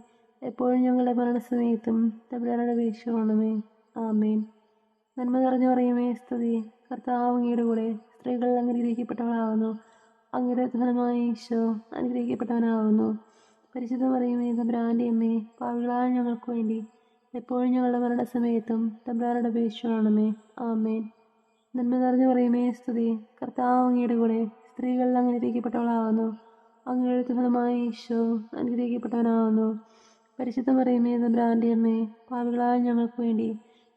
എപ്പോഴും ഞങ്ങളുടെ മരണസമയത്തും തമ്പുരാനോട് അപേക്ഷിച്ചുകൊള്ളണമേ. ആമേൻ. നന്മ നിറഞ്ഞു മറിയമേ, സ്തുതി. കർത്താവ് അങ്ങയുടെ കൂടെ സ്ത്രീകൾ അങ്ങ് അനുഗ്രഹിക്കപ്പെട്ടവളാകുന്നു. അങ്ങയുടെ ഫലമായ ഈശോ അനുഗ്രഹിക്കപ്പെട്ടവനാകുന്നു. പരിശുദ്ധ മറിയമേ, തമ്പുരാന്റെ അമ്മേ, പാപികളായ ഞങ്ങൾക്ക് വേണ്ടി എപ്പോഴും ഞങ്ങളുടെ മരണസമയത്തും തമ്പുരാനോട് അപേക്ഷിച്ചുകൊള്ളണമേ. ആമേൻ. നന്മ നിറഞ്ഞു മറിയമേ, സ്തുതി. കർത്താവ് അങ്ങയുടെ കൂടെ സ്ത്രീകൾ അങ്ങ് അനുഗ്രഹിക്കപ്പെട്ടവളാകുന്നു. അങ്ങയുടെ ഫലമായ ഈശോ അനുഗ്രഹിക്കപ്പെട്ടവനാകുന്നു. പരിശുദ്ധ മറിയമേ, തമ്പുരാന്റെ അമ്മേ, പാപികളായ ഞങ്ങൾക്ക് വേണ്ടി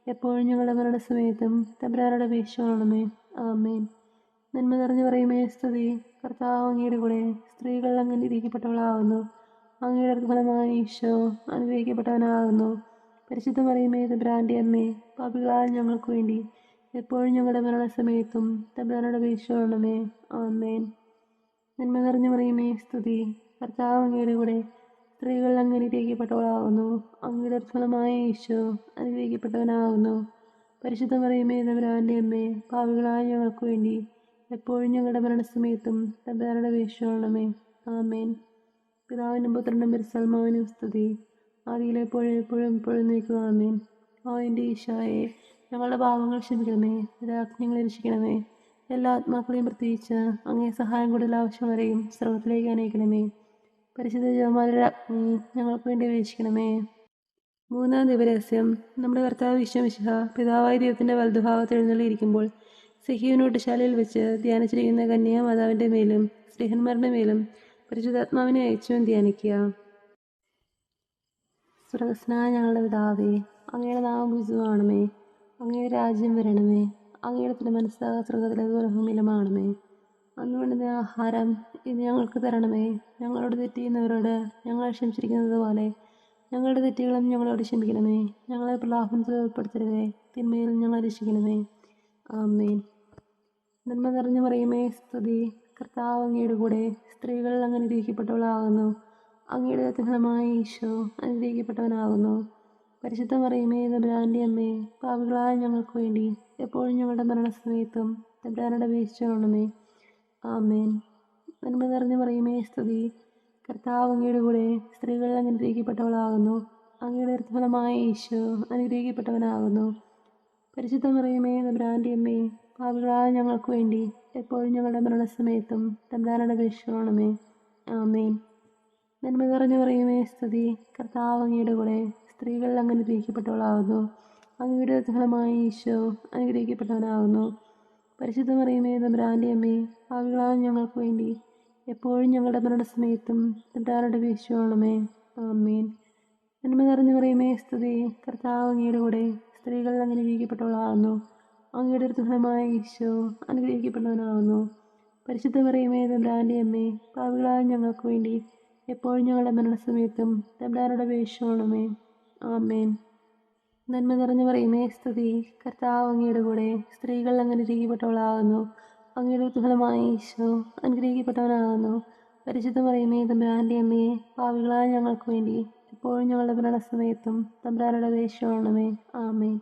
എപ്പോഴും ഞങ്ങളുടെ മരണസമയത്തും തമ്പുരാനോട് അപേക്ഷിച്ചുകൊള്ളണമേ. ആമേൻ. നന്മ നിറഞ്ഞു മറിയമേ, സ്തുതി. കർത്താവ് അങ്ങയുടെ കൂടെ സ്ത്രീകൾ അങ്ങ് അനുഗ്രഹിക്കപ്പെട്ടവളാകുന്നു. അങ്ങയുടെ ഫലമായ ഈശോ അനുഗ്രഹിക്കപ്പെട്ടവനാകുന്നു. പരിശുദ്ധ മറിയമേ, തമ്പുരാന്റെ അമ്മേ, പാപികളായ ഞങ്ങൾക്ക് വേണ്ടി എപ്പോഴും ഞങ്ങളുടെ മരണസമയത്തും തമ്പുരാനോട് അപേക്ഷിച്ചുകൊള്ളണമേ. ആമേൻ. നന്മ നിറഞ്ഞു മറിയമേ, സ്തുതി. കർത്താവ് അങ്ങയുടെ കൂടെ സ്ത്രീകൾ അങ്ങ് അനുഗ്രഹിക്കപ്പെട്ടവളാകുന്നു. അങ്ങയുടെ ഫലമായ ഈശോ അനുഗ്രഹിക്കപ്പെട്ടവനാകുന്നു. പരിശുദ്ധ മറിയമേ, തമ്പുരാന്റെ അമ്മേ, പാപികളായ ഞങ്ങൾക്ക് വേണ്ടി എപ്പോഴും ഞങ്ങളുടെ മരണസമയത്തും തമ്പുരാനോട് അപേക്ഷിച്ചുകൊള്ളണമേ. ആമേൻ. പിതാവിനും പുത്രനും പരിശുദ്ധാത്മാവിനും സ്തുതി. ആദിയിലെപ്പോഴും എപ്പോഴും എപ്പോഴും നീക്കുക. ആമേൻ. എൻ്റെ ഈശോയെ, ഞങ്ങളുടെ പാപങ്ങൾ ക്ഷമിക്കണമേ. ഞങ്ങളെ രക്ഷിക്കണമേ. എല്ലാ ആത്മാക്കളെയും പ്രത്യേകിച്ച് അങ്ങേ സഹായം കൂടുതൽ ആവശ്യമുള്ളവരെയും സ്വർഗ്ഗത്തിലേക്ക് അനയിക്കണമേ. പരിശുദ്ധ ജപമാലയുടെ അഗ്നി ഞങ്ങൾക്ക് വേണ്ടി അപേക്ഷിക്കണമേ. മൂന്നാം ദിവരഹസ്യം. നമ്മുടെ കർത്താവ് ഈശോ മിശിഹാ പിതാവായ ദൈവത്തിൻ്റെ വലതുഭാഗത്ത് എഴുന്നള്ളിയിരിക്കുമ്പോൾ സഹീയോനോട്ടുശാലയിൽ വെച്ച് ധ്യാനിച്ചിരിക്കുന്ന കന്യാമാതാവിൻ്റെ മേലും സ്ത്രീഹന്മാരുടെ മേലും പരിശുദ്ധാത്മാവിനെ അയച്ചും ധ്യാനിക്കുക. സ്വർഗ്ഗസ്ഥനായ ഞങ്ങളുടെ പിതാവേ, അങ്ങയുടെ നാമം പൂജിതമാകണമേ. അങ്ങയുടെ രാജ്യം വരണമേ. അങ്ങയുടെ തിരുമനസ്സ് സ്വർഗ്ഗത്തിലേതുപോലെ ഭൂമിയിലുമാകണമേ. അന്ന് വേണ്ടുന്ന ആഹാരം ഇന്ന് ഞങ്ങൾക്ക് തരണമേ. ഞങ്ങളോട് തെറ്റ് ചെയ്യുന്നവരോട് ഞങ്ങൾ ക്ഷമിച്ചിരിക്കുന്നത് പോലെ ഞങ്ങളുടെ തെറ്റുകളും ഞങ്ങളോട് ക്ഷമിക്കണമേ. ഞങ്ങളെ പ്രലോഭനത്തിൽ ഉൾപ്പെടുത്തരുതേ, തിന്മയിൽ ഞങ്ങളെ രക്ഷിക്കണമേ. ആമേൻ. നന്മ നിറഞ്ഞു മറിയമേ, സ്തുതി. കർത്താവ് അങ്ങയുടെ കൂടെ സ്ത്രീകൾ അങ്ങ് അനുഗ്രഹിക്കപ്പെട്ടവളാകുന്നു. അങ്ങയുടെ ഫലമായ ഈശോ അനുഗ്രഹിക്കപ്പെട്ടവനാകുന്നു. പരിശുദ്ധ മറിയമേ, തമ്പുരാന്റെ അമ്മേ, പാപികളായ ഞങ്ങൾക്ക് വേണ്ടി എപ്പോഴും ഞങ്ങളുടെ മരണസമയത്തും തമ്പുരാനോട് അപേക്ഷിച്ചുകൊള്ളണമേ. ആമേൻ. നന്മ നിറഞ്ഞു മറിയമേ, സ്തുതി. കർത്താവ് അങ്ങയുടെ കൂടെ സ്ത്രീകൾ അങ്ങ് അനുഗ്രഹിക്കപ്പെട്ടവളാകുന്നു. അങ്ങയുടെ ഫലമായ ഈശോ അനുഗ്രഹിക്കപ്പെട്ടവനാകുന്നു. പരിശുദ്ധ മറിയമേ, തമ്പുരാന്റെ അമ്മേ, പാപികളായ ഞങ്ങൾക്ക് വേണ്ടി എപ്പോഴും ഞങ്ങളുടെ മരണസമയത്തും തമ്പുരാനോട് അപേക്ഷിച്ചുകൊള്ളണമേ. ആമേൻ. നന്മ നിറഞ്ഞു മറിയമേ, സ്തുതി. കർത്താവ് അങ്ങയുടെ കൂടെ സ്ത്രീകൾ അങ്ങ് അനുഗ്രഹിക്കപ്പെട്ടവളാകുന്നു. അങ്ങയുടെ ഫലമായ ഈശോ അനുഗ്രഹിക്കപ്പെട്ടവനാകുന്നു. പരിശുദ്ധ മറിയമേ, തമ്പുരാന്റെ അമ്മേ, പാപികളായ ഞങ്ങൾക്ക് വേണ്ടി എപ്പോഴും ഞങ്ങളുടെ മരണസമയത്തും തമ്പുരാനോട് അപേക്ഷിച്ചുകൊള്ളണമേ. ആമേൻ. നന്മ നിറഞ്ഞു മറിയമേ, സ്തുതി. കർത്താവ് അങ്ങയുടെ കൂടെ സ്ത്രീകൾ അങ്ങ് അനുഗ്രഹിക്കപ്പെട്ടവളാകുന്നു. അങ്ങയുടെ ഫലമായ ഈശോ അനുഗ്രഹിക്കപ്പെട്ടവനാകുന്നു. പരിശുദ്ധ മറിയമേ തമ്പുരാൻ്റെ അമ്മേ, പാപികളായ ഞങ്ങൾക്ക് വേണ്ടി എപ്പോഴും ഞങ്ങളുടെ മരണസമയത്തും തമ്പുരാനോട് അപേക്ഷിച്ചുകൊള്ളണമേ. ആമേൻ. നന്മ നിറഞ്ഞു മറിയമേ, സ്തുതി. കർത്താവ് അങ്ങയുടെ കൂടെ, സ്ത്രീകൾ അങ്ങ് അനുഗ്രഹിക്കപ്പെട്ടവളാകുന്നു. അങ്ങയുടെ ഉത്ഫലമായ ഈശോ അനുഗ്രഹിക്കപ്പെട്ടവനാകുന്നു. പരിശുദ്ധ മറിയമേ തമ്പുരാൻ്റെ അമ്മേ, പാപികളായ ഞങ്ങൾക്ക് വേണ്ടി എപ്പോഴും ഞങ്ങളുടെ മരണസമയത്തും തമ്പുരാനോട് അപേക്ഷിച്ചുകൊള്ളണമേ. ആമേൻ.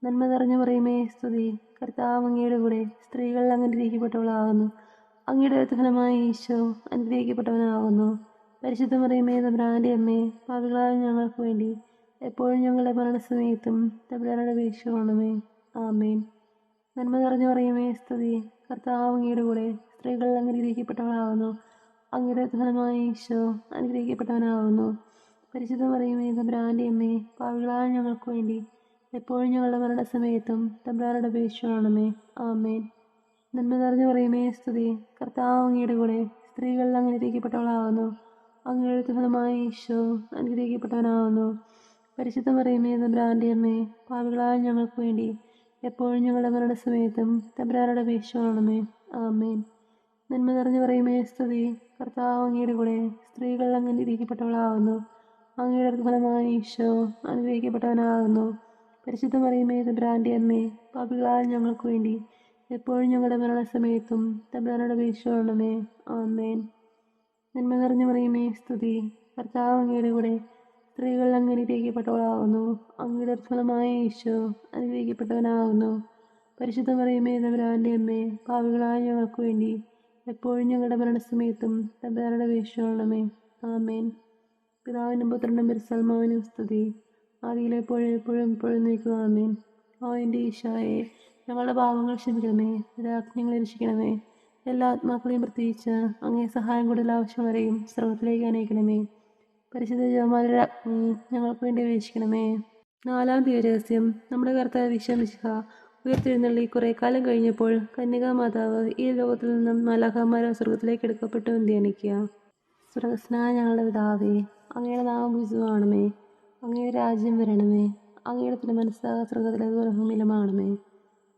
നന്മ നിറഞ്ഞു മറിയമേ, സ്തുതി. കർത്താവ് അങ്ങയുടെ കൂടെ, സ്ത്രീകൾ അങ്ങ് അനുഗ്രഹിക്കപ്പെട്ടവളാകുന്നു. അങ്ങയുടെ ഉത്ഫലമായ ഈശോ അനുഗ്രഹിക്കപ്പെട്ടവനാകുന്നു. പരിശുദ്ധ മറിയമേ തമ്പുരാൻ്റെ അമ്മേ, പാപികളായ ഞങ്ങൾക്ക് വേണ്ടി എപ്പോഴും ഞങ്ങളുടെ മരണസമയത്തും തമ്പുരാനോട് അപേക്ഷിച്ചുകൊള്ളണമേ. ആമേൻ. നന്മ നിറഞ്ഞു മറിയമേ, സ്തുതി. കർത്താവ് അങ്ങയുടെ കൂടെ, സ്ത്രീകൾ അങ്ങ് അനുഗ്രഹിക്കപ്പെട്ടവളാകുന്നു. അങ്ങയുടെ ഉത്ഫലമായ ഈശോ അനുഗ്രഹിക്കപ്പെട്ടവനാകുന്നു. പരിശുദ്ധ മറിയമേ തമ്പുരാൻ്റെ അമ്മേ, പാപികളായ ഞങ്ങൾക്ക് വേണ്ടി എപ്പോഴും ഞങ്ങളുടെ മരണസമയത്തും തമ്പുരാനോട് അപേക്ഷിച്ചുകൊള്ളണമേ. ആമേൻ. നന്മ നിറഞ്ഞു മറിയമേ, സ്തുതി. കർത്താവ് അങ്ങയുടെ കൂടെ, സ്ത്രീകൾ അങ്ങ് അനുഗ്രഹിക്കപ്പെട്ടവളാകുന്നു. അങ്ങയുടെ ഉത്ഫലമായ ഈശോ അനുഗ്രഹിക്കപ്പെട്ടവനാകുന്നു. പരിശുദ്ധ മറിയമേ തമ്പുരാൻ്റെ അമ്മേ, പാപികളായ ഞങ്ങൾക്ക് വേണ്ടി എപ്പോഴും ഞങ്ങളുടെ മരണസമയത്തും തമ്പുരാനോട് അപേക്ഷിച്ചുകൊള്ളണമേ. ആമേൻ. നന്മ നിറഞ്ഞു മറിയമേ, സ്തുതി. കർത്താവ് അങ്ങയുടെ കൂടെ, സ്ത്രീകൾ അങ്ങ് അനുഗ്രഹിക്കപ്പെട്ടവളാകുന്നു. അങ്ങയുടെ ഉത്ഫലമായ ഈശോ അനുഗ്രഹിക്കപ്പെട്ടവനാകുന്നു. പരിശുദ്ധ മറിയമേ തമ്പുരാൻ്റെ അമ്മേ, പാപികളായ ഞങ്ങൾക്ക് വേണ്ടി എപ്പോഴും ഞങ്ങളുടെ മരണസമയത്തും തമ്പുരാനോട് അപേക്ഷിച്ചുകൊള്ളണമേ. ആമേൻ. നന്മ നിറഞ്ഞു മറിയമേ, സ്തുതി. കർത്താവ് അങ്ങയുടെ കൂടെ, സ്ത്രീകൾ അങ്ങ് അനുഗ്രഹിക്കപ്പെട്ടവളാകുന്നു. അങ്ങയുടെ ഉത്ഫലമായ ഈശോ അനുഗ്രഹിക്കപ്പെട്ടവനാകുന്നു. പരിശുദ്ധ മറിയമേ തമ്പുരാൻ്റെ അമ്മേ, പാപികളായ ഞങ്ങൾക്ക് വേണ്ടി എപ്പോഴും ഞങ്ങളുടെ മരണസമയത്തും തമ്പുരാനോട് അപേക്ഷിച്ചുകൊള്ളണമേ. ആമേൻ. പിതാവിനും പുത്രനും പരിശുദ്ധാത്മാവിനും സ്തുതി. ആദിയിലെപ്പോഴും എപ്പോഴും എപ്പോഴും നീക്കുക. ആമേൻ. ഓ എൻ്റെ ഈശോയെ, ഞങ്ങളുടെ പാപങ്ങൾ ക്ഷമിക്കണമേ, ഞങ്ങളെ രക്ഷിക്കണമേ. എല്ലാ ആത്മാക്കളെയും പ്രത്യേകിച്ച് അങ്ങേ സഹായം കൂടുതൽ ആവശ്യമുള്ളവരെയും സ്വർഗ്ഗത്തിലേക്ക് അനയിക്കണമേ. പരിശുദ്ധ ജപമാലയുടെ അഗ്നി ഞങ്ങൾക്ക് വേണ്ടി അപേക്ഷിക്കണമേ. 4-ാം ദിവരഹസ്യം. നമ്മുടെ കർത്താവ് ഈശോ മിശിഹ ഉയർത്തെഴുന്നള്ളി കുറേ കാലം കഴിഞ്ഞപ്പോൾ കന്യകാമാതാവ് ഈ ലോകത്തിൽ നിന്നും മാലാഖമാരെ സ്വർഗ്ഗത്തിലേക്ക് എടുക്കപ്പെട്ടു എന്ന് ധ്യാനിക്കുക. സ്വർഗ്ഗസ്ഥനായ ഞങ്ങളുടെ പിതാവേ, അങ്ങയുടെ നാമം പൂജിതമാകണമേ. അങ്ങയുടെ രാജ്യം വരണമേ. അങ്ങയുടെ തിരുമനസ്സ് സ്വർഗ്ഗത്തിലേതുപോലെ ഭൂമിയിലുമാകണമേ.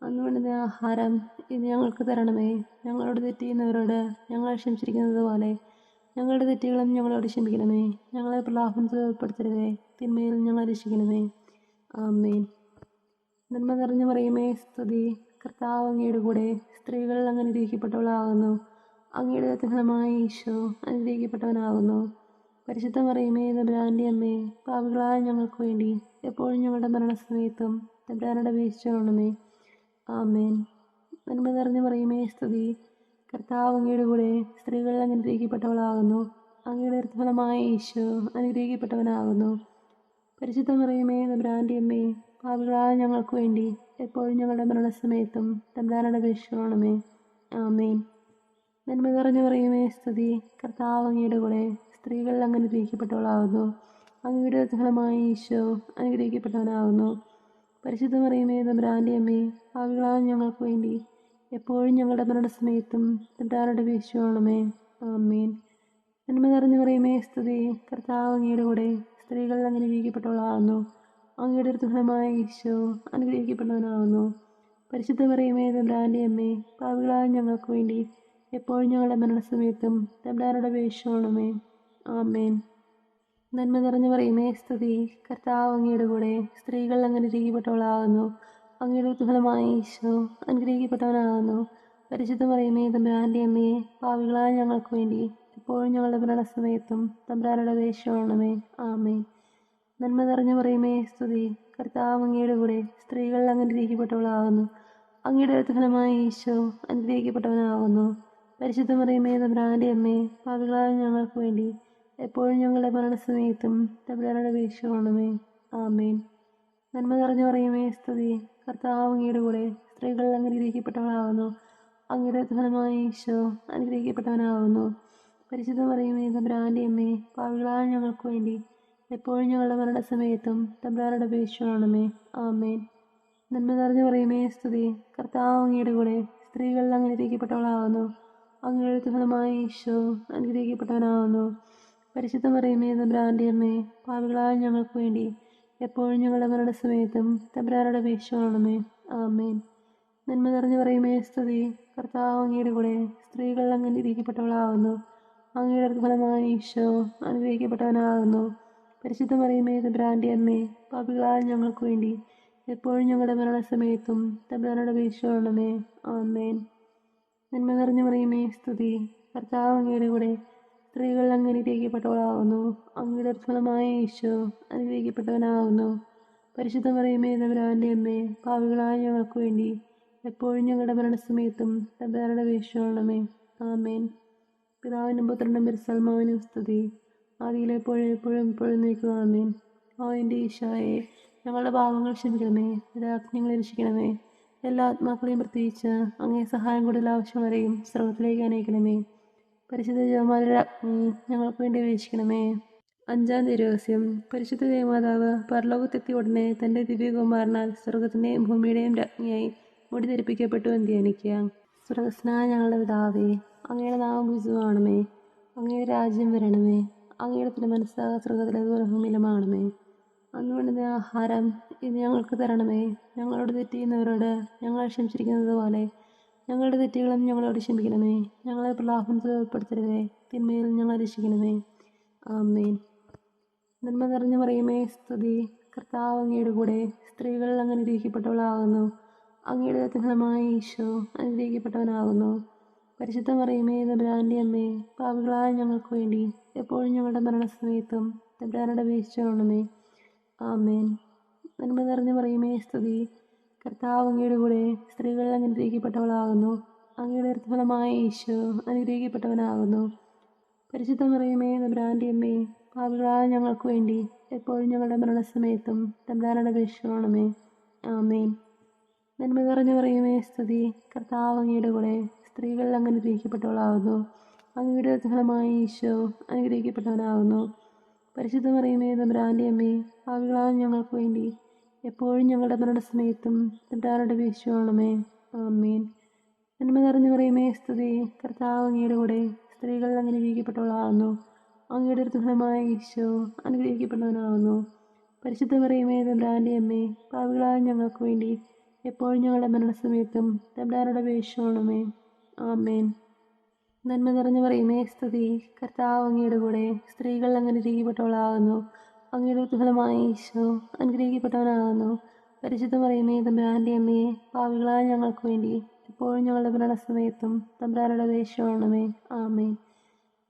അന്ന് വേണ്ടുന്ന ആഹാരം ഇന്ന് ഞങ്ങൾക്ക് തരണമേ. ഞങ്ങളോട് തെറ്റ് ചെയ്യുന്നവരോട് ഞങ്ങൾ ക്ഷമിച്ചിരിക്കുന്നത് പോലെ ഞങ്ങളുടെ തെറ്റുകളും ഞങ്ങളോട് ക്ഷമിക്കണമേ. ഞങ്ങളെ പ്രലോഭനത്തിൽ ഉൾപ്പെടുത്തരുതേ, തിന്മയിൽ ഞങ്ങളെ രക്ഷിക്കണമേ. ആമേൻ. നന്മ നിറഞ്ഞു മറിയമേ, സ്തുതി. കർത്താവ് അങ്ങയുടെ കൂടെ, സ്ത്രീകൾ അങ്ങ് അനുഗ്രഹിക്കപ്പെട്ടവളാകുന്നു. അങ്ങയുടെ ഉത്ഫലമായ ഈശോ അനുഗ്രഹിക്കപ്പെട്ടവനാകുന്നു. പരിശുദ്ധ മറിയമേ തമ്പുരാൻ്റെ അമ്മേ, പാപികളായ ഞങ്ങൾക്ക് വേണ്ടി എപ്പോഴും ഞങ്ങളുടെ മരണസമയത്തും തമ്പുരാനോട് അപേക്ഷിച്ചുകൊള്ളണമേ. ആമേൻ. നന്മ നിറഞ്ഞു മറിയമേ, സ്തുതി. കർത്താവ് അങ്ങയുടെ കൂടെ, സ്ത്രീകൾ അങ്ങ് അനുഗ്രഹിക്കപ്പെട്ടവളാകുന്നു. അങ്ങയുടെ ഉത്ഫലമായ ഈശോ അനുഗ്രഹിക്കപ്പെട്ടവനാകുന്നു. പരിശുദ്ധ മറിയമേ തമ്പുരാൻ്റെ അമ്മേ, പാപികളായ ഞങ്ങൾക്ക് വേണ്ടി എപ്പോഴും ഞങ്ങളുടെ മരണസമയത്തും തമ്പുരാനോട് അപേക്ഷിച്ചുകൊള്ളണമേ. ആമേൻ. നന്മ നിറഞ്ഞു മറിയമേ, സ്തുതി. കർത്താവ് അങ്ങയുടെ കൂടെ, സ്ത്രീകൾ അങ്ങ് അനുഗ്രഹിക്കപ്പെട്ടവളാകുന്നു. അങ്ങയുടെ ഉത്ഫലമായ ഈശോ അനുഗ്രഹിക്കപ്പെട്ടവനാകുന്നു. പരിശുദ്ധ മറിയമേ തമ്പുരാൻ്റെ അമ്മേ, പാപികളായ ഞങ്ങൾക്ക് വേണ്ടി എപ്പോഴും ഞങ്ങളുടെ മരണസമയത്തും തമ്പുരാനോട് അപേക്ഷിച്ചുകൊള്ളണമേ. ആമേൻ. നന്മ നിറഞ്ഞു മറിയമേ, സ്തുതി. കർത്താവ് അങ്ങയുടെ കൂടെ, സ്ത്രീകൾ അങ്ങ് അനുഗ്രഹിക്കപ്പെട്ടവളാകുന്നു. അങ്ങയുടെ ഉത്ഫലമായ ഈശോ അനുഗ്രഹിക്കപ്പെട്ടവനാകുന്നു. പരിശുദ്ധ മറിയമേ തമ്പുരാൻ്റെ അമ്മേ, പാപികളായ ഞങ്ങൾക്ക് വേണ്ടി എപ്പോഴും ഞങ്ങളുടെ മരണസമയത്തും തമ്പുരാനോട് അപേക്ഷിച്ചുകൊള്ളണമേ. ആമേൻ. നന്മ നിറഞ്ഞു മറിയമേ, സ്തുതി. കർത്താവ് അങ്ങയുടെ കൂടെ, സ്ത്രീകൾ അങ്ങ് അനുഗ്രഹിക്കപ്പെട്ടവളാകുന്നു. അങ്ങയുടെ ഉത്ഫലമായ ഈശോ അനുഗ്രഹിക്കപ്പെട്ടവനാകുന്നു. പരിശുദ്ധ മറിയമേ തമ്പുരാൻ്റെ അമ്മേ, പാപികളായ ഞങ്ങൾക്ക് വേണ്ടി എപ്പോഴും ഞങ്ങളുടെ മരണസമയത്തും തമ്പുരാനോട് അപേക്ഷിച്ചുകൊള്ളണമേ. ആമേൻ. നന്മ നിറഞ്ഞു മറിയമേ, സ്തുതി. കർത്താവ് അങ്ങയുടെ കൂടെ, സ്ത്രീകൾ അങ്ങ് അനുഗ്രഹിക്കപ്പെട്ടവളാകുന്നു. അങ്ങയുടെ ഉത്ഫലമായ ഈശോ അനുഗ്രഹിക്കപ്പെട്ടവനാകുന്നു. പരിശുദ്ധ മറിയമേ തമ്പുരാൻ്റെ അമ്മേ, പാപികളായ ഞങ്ങൾക്ക് വേണ്ടി എപ്പോഴും ഞങ്ങളുടെ മരണസമയത്തും തമ്പുരാനോട് അപേക്ഷിച്ചുകൊള്ളണമേ. ആമേൻ. നന്മ നിറഞ്ഞു മറിയമേ, സ്തുതി. കർത്താവ് അങ്ങയുടെ കൂടെ, സ്ത്രീകൾ അങ്ങ് അനുഗ്രഹിക്കപ്പെട്ടവളാകുന്നു. അങ്ങയുടെ ഉത്ഫലമായ ഈശോ അനുഗ്രഹിക്കപ്പെട്ടവനാകുന്നു. പരിശുദ്ധ മറിയമേ തമ്പുരാൻ്റെ അമ്മേ, പാപികളായ ഞങ്ങൾക്ക് വേണ്ടി എപ്പോഴും ഞങ്ങളുടെ മരണസമയത്തും തമ്പുരാനോട് അപേക്ഷിച്ചുകൊള്ളണമേ. ആമേൻ. നന്മ നിറഞ്ഞു മറിയമേ, സ്തുതി. കർത്താവ് അങ്ങയുടെ കൂടെ, സ്ത്രീകൾ അങ്ങ് അനുഗ്രഹിക്കപ്പെട്ടവളാകുന്നു. അങ്ങയുടെ ഉത്ഫലമായ ഈശോ അനുഗ്രഹിക്കപ്പെട്ടവനാകുന്നു. പരിശുദ്ധ മറിയമേ തമ്പുരാൻ്റെ അമ്മേ, പാപികളായ ഞങ്ങൾക്ക് വേണ്ടി എപ്പോഴും ഞങ്ങളുടെ മരണസമയത്തും തമ്പുരാനോട് അപേക്ഷിച്ചുകൊള്ളണമേ. ആമേൻ. നന്മ നിറഞ്ഞു മറിയമേ, സ്തുതി. കർത്താവ് അങ്ങയുടെ കൂടെ, സ്ത്രീകൾ അങ്ങ് അനുഗ്രഹിക്കപ്പെട്ടവളാകുന്നു. അങ്ങയുടെ ഫലമായ ഈശോ അനുഗ്രഹിക്കപ്പെട്ടവനാകുന്നു. പരിശുദ്ധ മറിയമേ തമ്പുരാന്റെ അമ്മേ, പാപികളായ ഞങ്ങൾക്ക് വേണ്ടി എപ്പോഴും ഞങ്ങളുടെ മരണസമയത്തും തമ്പുരാനോട് അപേക്ഷിച്ചുകൊള്ളണമേ. ആമേൻ. നന്മ നിറഞ്ഞ മറിയമേ സ്തുതി. കർത്താവ് അങ്ങയുടെ കൂടെ സ്ത്രീകൾ അങ്ങ് അനുഗ്രഹിക്കപ്പെട്ടവളാകുന്നു. അങ്ങയുടെ ഫലമായ ഈശോ അനുഗ്രഹിക്കപ്പെട്ടവനാകുന്നു. പരിശുദ്ധ മറിയമേ തമ്പുരാന്റെ അമ്മേ, പാപികളായ ഞങ്ങൾക്ക് വേണ്ടി എപ്പോഴും ഞങ്ങളുടെ മരണസമയത്തും തമ്പുരാനോട് അപേക്ഷിച്ചുകൊള്ളണമേ. ആമേൻ. പിതാവിനും പുത്രനും പരിശുദ്ധാത്മാവിനും സ്തുതി. ആദിയിലെപ്പോഴും എപ്പോഴും എപ്പോഴും നീക്കുക. ആമേൻ. ഓ എൻ്റെ ഈശോയെ, ഞങ്ങളുടെ പാപങ്ങൾ ക്ഷമിക്കണമേ, രാജ്ഞങ്ങളെ രക്ഷിക്കണമേ. എല്ലാ ആത്മാക്കളെയും പ്രത്യേകിച്ച് അങ്ങേ സഹായം കൂടുതൽ ആവശ്യമുള്ളവരെയും സ്രോതത്തിലേക്ക് അനയിക്കണമേ. പരിശുദ്ധ ജപമാലയുടെ അഗ്നി ഞങ്ങൾക്ക് വേണ്ടി അപേക്ഷിക്കണമേ. 5-ാം തിരുരഹസ്യം. പരിശുദ്ധ ദേവമാതാവ് പരലോകത്തെത്തിയ ഉടനെ തൻ്റെ ദിവ്യകുമാരനാൽ സ്വർഗത്തിൻ്റെയും ഭൂമിയുടെയും രാജ്ഞിയായി മുടി ധരിപ്പിക്കപ്പെട്ടു എന്ന് ധ്യാനിക്കുക. സ്വർഗസ്നായ ഞങ്ങളുടെ പിതാവേ, അങ്ങയുടെ നാമം പൂജിതമാകണമേ. അങ്ങയുടെ രാജ്യം വരണമേ. അങ്ങയുടെ തിരുമനസ്സ് സ്വർഗത്തിലേതുപോലെ ഭൂമിയിലുമാകണമേ. അന്ന് വേണ്ടുന്ന ആഹാരം ഇന്ന് ഞങ്ങൾക്ക് തരണമേ. ഞങ്ങളോട് തെറ്റ് ചെയ്യുന്നവരോട് ഞങ്ങൾ ക്ഷമിച്ചിരിക്കുന്നത് പോലെ ഞങ്ങളുടെ തെറ്റുകളും ഞങ്ങളോട് ക്ഷമിക്കണമേ. ഞങ്ങളെ പ്രലോഭനത്തിൽ ഉൾപ്പെടുത്തരുതേ, തിന്മയിൽ ഞങ്ങളെ രക്ഷിക്കണമേ. ആമേൻ. നന്മ നിറഞ്ഞ മറിയമേ സ്തുതി. കർത്താവ് അങ്ങയുടെ കൂടെ സ്ത്രീകൾ അങ്ങ് അനുഗ്രഹിക്കപ്പെട്ടവളാകുന്നു. അങ്ങയുടെ ഫലമായ ഈശോ അനുഗ്രഹിക്കപ്പെട്ടവനാകുന്നു. പരിശുദ്ധ മറിയമേ തമ്പുരാന്റെ അമ്മേ, പാപികളായ ഞങ്ങൾക്ക് വേണ്ടി എപ്പോഴും ഞങ്ങളുടെ മരണസമയത്തും തമ്പുരാനോട് അപേക്ഷിച്ചുകൊള്ളണമേ. ആമേൻ. നന്മ നിറഞ്ഞ മറിയമേ സ്തുതി. കർത്താവ് അങ്ങയുടെ കൂടെ സ്ത്രീകൾ അങ്ങ് അനുഗ്രഹിക്കപ്പെട്ടവളാകുന്നു. അങ്ങയുടെ ഫലമായ ഈശോ അനുഗ്രഹിക്കപ്പെട്ടവനാകുന്നു. പരിശുദ്ധ മറിയമേ തമ്പുരാന്റെ അമ്മേ, പാപികളായ ഞങ്ങൾക്ക് വേണ്ടി എപ്പോഴും ഞങ്ങളുടെ മരണസമയത്തും തമ്പുരാനോട് അപേക്ഷിച്ചുകൊള്ളണമേ. ആമേൻ. നന്മ നിറഞ്ഞ മറിയമേ സ്തുതി. കർത്താവ് അങ്ങയുടെ കൂടെ സ്ത്രീകൾ അങ്ങ് അനുഗ്രഹിക്കപ്പെട്ടവളാകുന്നു. അങ്ങയുടെ ഫലമായ ഈശോ അനുഗ്രഹിക്കപ്പെട്ടവനാകുന്നു. പരിശുദ്ധ മറിയമേ തമ്പുരാന്റെ അമ്മേ, പാപികളായ ഞങ്ങൾക്ക് വേണ്ടി എപ്പോഴും ഞങ്ങളുടെ മരണസമയത്തും തമ്പുരാനോട് അപേക്ഷിച്ചുകൊള്ളണമേ. ആമേൻ. നന്മ നിറഞ്ഞ മറിയമേ സ്തുതി. കർത്താവ് അങ്ങയുടെ കൂടെ സ്ത്രീകൾ അങ്ങ് അനുഗ്രഹിക്കപ്പെട്ടവളാകുന്നു. അങ്ങയുടെ ഫലമായ ഈശോ അനുഗ്രഹിക്കപ്പെട്ടവനാകുന്നു. പരിശുദ്ധ മറിയമേ തമ്പുരാന്റെ അമ്മേ, പാപികളായ ഞങ്ങൾക്ക് വേണ്ടി എപ്പോഴും ഞങ്ങളുടെ മരണസമയത്തും തമ്പുരാനോട് അപേക്ഷിച്ചുകൊള്ളണമേ. ആമേൻ. നന്മ നിറഞ്ഞ മറിയമേ സ്തുതി. കർത്താവ് അങ്ങയുടെ കൂടെ സ്ത്രീകൾ അങ്ങ് അനുഗ്രഹിക്കപ്പെട്ടവളാകുന്നു. അങ്ങയുടെ ഫലമായ ഈശോ അനുഗ്രഹിക്കപ്പെട്ടവനാകുന്നു. പരിശുദ്ധ മറിയമേ തമ്പുരാന്റെ അമ്മേ, പാപികളായ ഞങ്ങൾക്ക് വേണ്ടി എപ്പോഴും ഞങ്ങളുടെ മരണസമയത്തും തമ്പുരാനോട് അപേക്ഷിച്ചുകൊള്ളണമേ. ആമേൻ.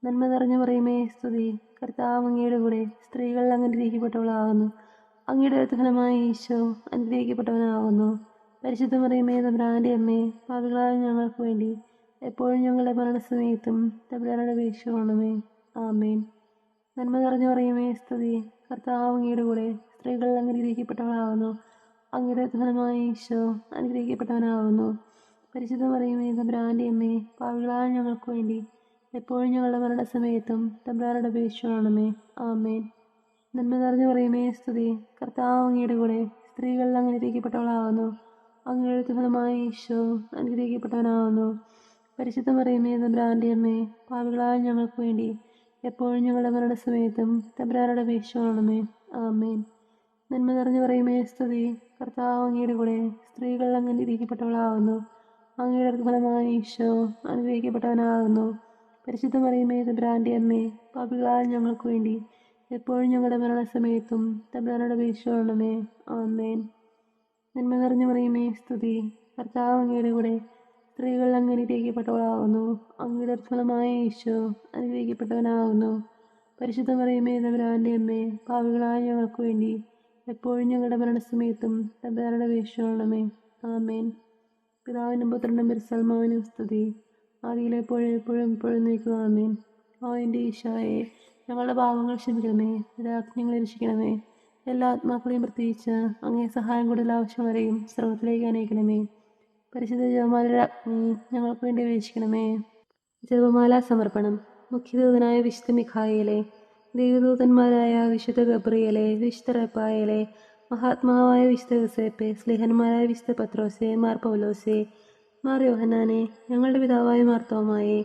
നന്മ നിറഞ്ഞ മറിയമേ സ്തുതി. കർത്താവ് അങ്ങയുടെ കൂടെ സ്ത്രീകൾ അങ്ങ് അനുഗ്രഹിക്കപ്പെട്ടവളാകുന്നു. അങ്ങയുടെ ഫലമായ ഈശോ അനുഗ്രഹിക്കപ്പെട്ടവനാകുന്നു. പരിശുദ്ധ മറിയമേ തമ്പുരാന്റെ അമ്മേ, പാപികളായ ഞങ്ങൾക്ക് വേണ്ടി എപ്പോഴും ഞങ്ങളുടെ മരണസമയത്തും തമ്പുരാനോട് അപേക്ഷിച്ചുകൊള്ളണമേ. ആമേൻ. നന്മ നിറഞ്ഞ മറിയമേ സ്തുതി. കർത്താവ് അങ്ങയുടെ കൂടെ സ്ത്രീകൾ അങ്ങ് അനുഗ്രഹിക്കപ്പെട്ടവളാകുന്നു. അങ്ങയുടെ ഫലമായ ഈശോ അനുഗ്രഹിക്കപ്പെട്ടവനാകുന്നു. പരിശുദ്ധ മറിയമേ തമ്പുരാന്റെ അമ്മേ, പാപികളായ ഞങ്ങൾക്ക് വേണ്ടി എപ്പോഴും ഞങ്ങളുടെ മരണസമയത്തും തമ്പുരാനോട് അപേക്ഷിച്ചുകൊള്ളണമേ. ആമേൻ. നന്മ നിറഞ്ഞ മറിയമേ സ്തുതി. കർത്താവ് അങ്ങയുടെ കൂടെ സ്ത്രീകൾ അങ്ങ് അനുഗ്രഹിക്കപ്പെട്ടവളാകുന്നു. അങ്ങയുടെ ഫലമായ ഈശോ അനുഗ്രഹിക്കപ്പെട്ടവനാകുന്നു. പരിശുദ്ധ മറിയമേ തമ്പുരാന്റെ അമ്മേ, പാപികളായ ഞങ്ങൾക്ക് വേണ്ടി എപ്പോഴും ഞങ്ങളുടെ മരണസമയത്തും തമ്പുരാനോട് അപേക്ഷിച്ചുകൊള്ളണമേ. ആമേൻ. നന്മ നിറഞ്ഞ മറിയമേ സ്തുതി. കർത്താവ് അങ്ങയുടെ കൂടെ സ്ത്രീകൾ അങ്ങ് അനുഗ്രഹിക്കപ്പെട്ടവളാകുന്നു. അങ്ങയുടെ ഫലമായ ഈശോ അനുഗ്രഹിക്കപ്പെട്ടവനാകുന്നു. പരിശുദ്ധ മറിയമേ തമ്പുരാന്റെ അമ്മേ, പാപികളായ ഞങ്ങൾക്ക് വേണ്ടി എപ്പോഴും ഞങ്ങളുടെ മരണസമയത്തും തമ്പുരാനോട് അപേക്ഷിച്ചുകൊള്ളണമേ. ആമേൻ. നന്മ നിറഞ്ഞ മറിയമേ സ്തുതി. കർത്താവ് അങ്ങയുടെ കൂടെ സ്ത്രീകൾ അങ്ങ് അനുഗ്രഹിക്കപ്പെട്ടവളാകുന്നു. അങ്ങയുടെ ഫലമായ ഈശോ അനുഗ്രഹിക്കപ്പെട്ടവനാകുന്നു. പരിശുദ്ധ മറിയമേ തമ്പുരാന്റെ അമ്മേ, പാപികളായ ഞങ്ങൾക്ക് വേണ്ടി എപ്പോഴും ഞങ്ങളുടെ മരണസമയത്തും തമ്പുരാനോട് അപേക്ഷിച്ചുകൊള്ളണമേ. ആമേൻ. പിതാവിനും പുത്രനും പരിശുദ്ധാത്മാവിനും സ്തുതി. ആദിയിലെപ്പോഴും എപ്പോഴും എപ്പോഴും നീക്കുക. ആമേൻ. ഓ എൻ്റെ ഈശോയെ, ഞങ്ങളുടെ പാപങ്ങൾ ക്ഷമിക്കണമേ, രാജ്ഞങ്ങളെ രക്ഷിക്കണമേ. എല്ലാ ആത്മാക്കളെയും പ്രത്യേകിച്ച് അങ്ങേ സഹായം കൂടുതൽ ആവശ്യമുള്ളവരെയും സ്രോതത്തിലേക്ക് അനയിക്കണമേ. പരിശുദ്ധ ജപമാലയുടെ അഗ്നി ഞങ്ങൾക്ക് വേണ്ടി അപേക്ഷിക്കണമേ. ജപമാല സമർപ്പണം. മുഖ്യദൂതനായ വിശുദ്ധ മിഖായേലെ, ദൈവദൂതന്മാരായ വിശുദ്ധ ഗബ്രിയേലെ, വിശുദ്ധ റഫായേലെ, മഹാത്മാവായ വിശുദ്ധ യോസേപ്പെ, സ്ലിഹന്മാരായ വിശുദ്ധ പത്രോസെ, മാർ പൗലോസെ, മാർ യോഹന്നാനെ, ഞങ്ങളുടെ പിതാവായ മാർത്തോമായെ,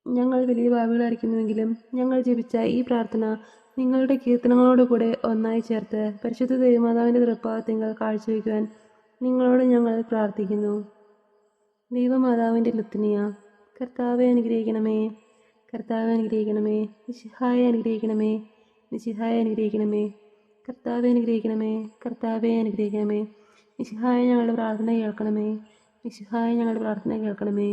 ഞങ്ങൾ വലിയ പാപികളായിരിക്കുന്നുവെങ്കിലും ഞങ്ങൾ ജപിച്ച ഈ പ്രാർത്ഥന നിങ്ങളുടെ കീർത്തനങ്ങളോടുകൂടെ ഒന്നായി ചേർത്ത് പരിശുദ്ധ ദൈവമാതാവിൻ്റെ തൃപ്പാദത്തിങ്കൽ കാഴ്ചവെക്കുവാൻ നിങ്ങളോട് ഞങ്ങൾ പ്രാർത്ഥിക്കുന്നു. ദൈവമാതാവിൻ്റെ ലുത്തിനിയ. കർത്താവെ അനുഗ്രഹിക്കണമേ, കർത്താവെ അനുഗ്രഹിക്കണമേ. മിശിഹായെ അനുഗ്രഹിക്കണമേ, മിശിഹായെ അനുഗ്രഹിക്കണമേ. കർത്താവെ അനുഗ്രഹിക്കണമേ, കർത്താവെ അനുഗ്രഹിക്കണമേ. മിശിഹായെ ഞങ്ങളുടെ പ്രാർത്ഥന കേൾക്കണമേ, മിശിഹായെ ഞങ്ങളുടെ പ്രാർത്ഥന കേൾക്കണമേ.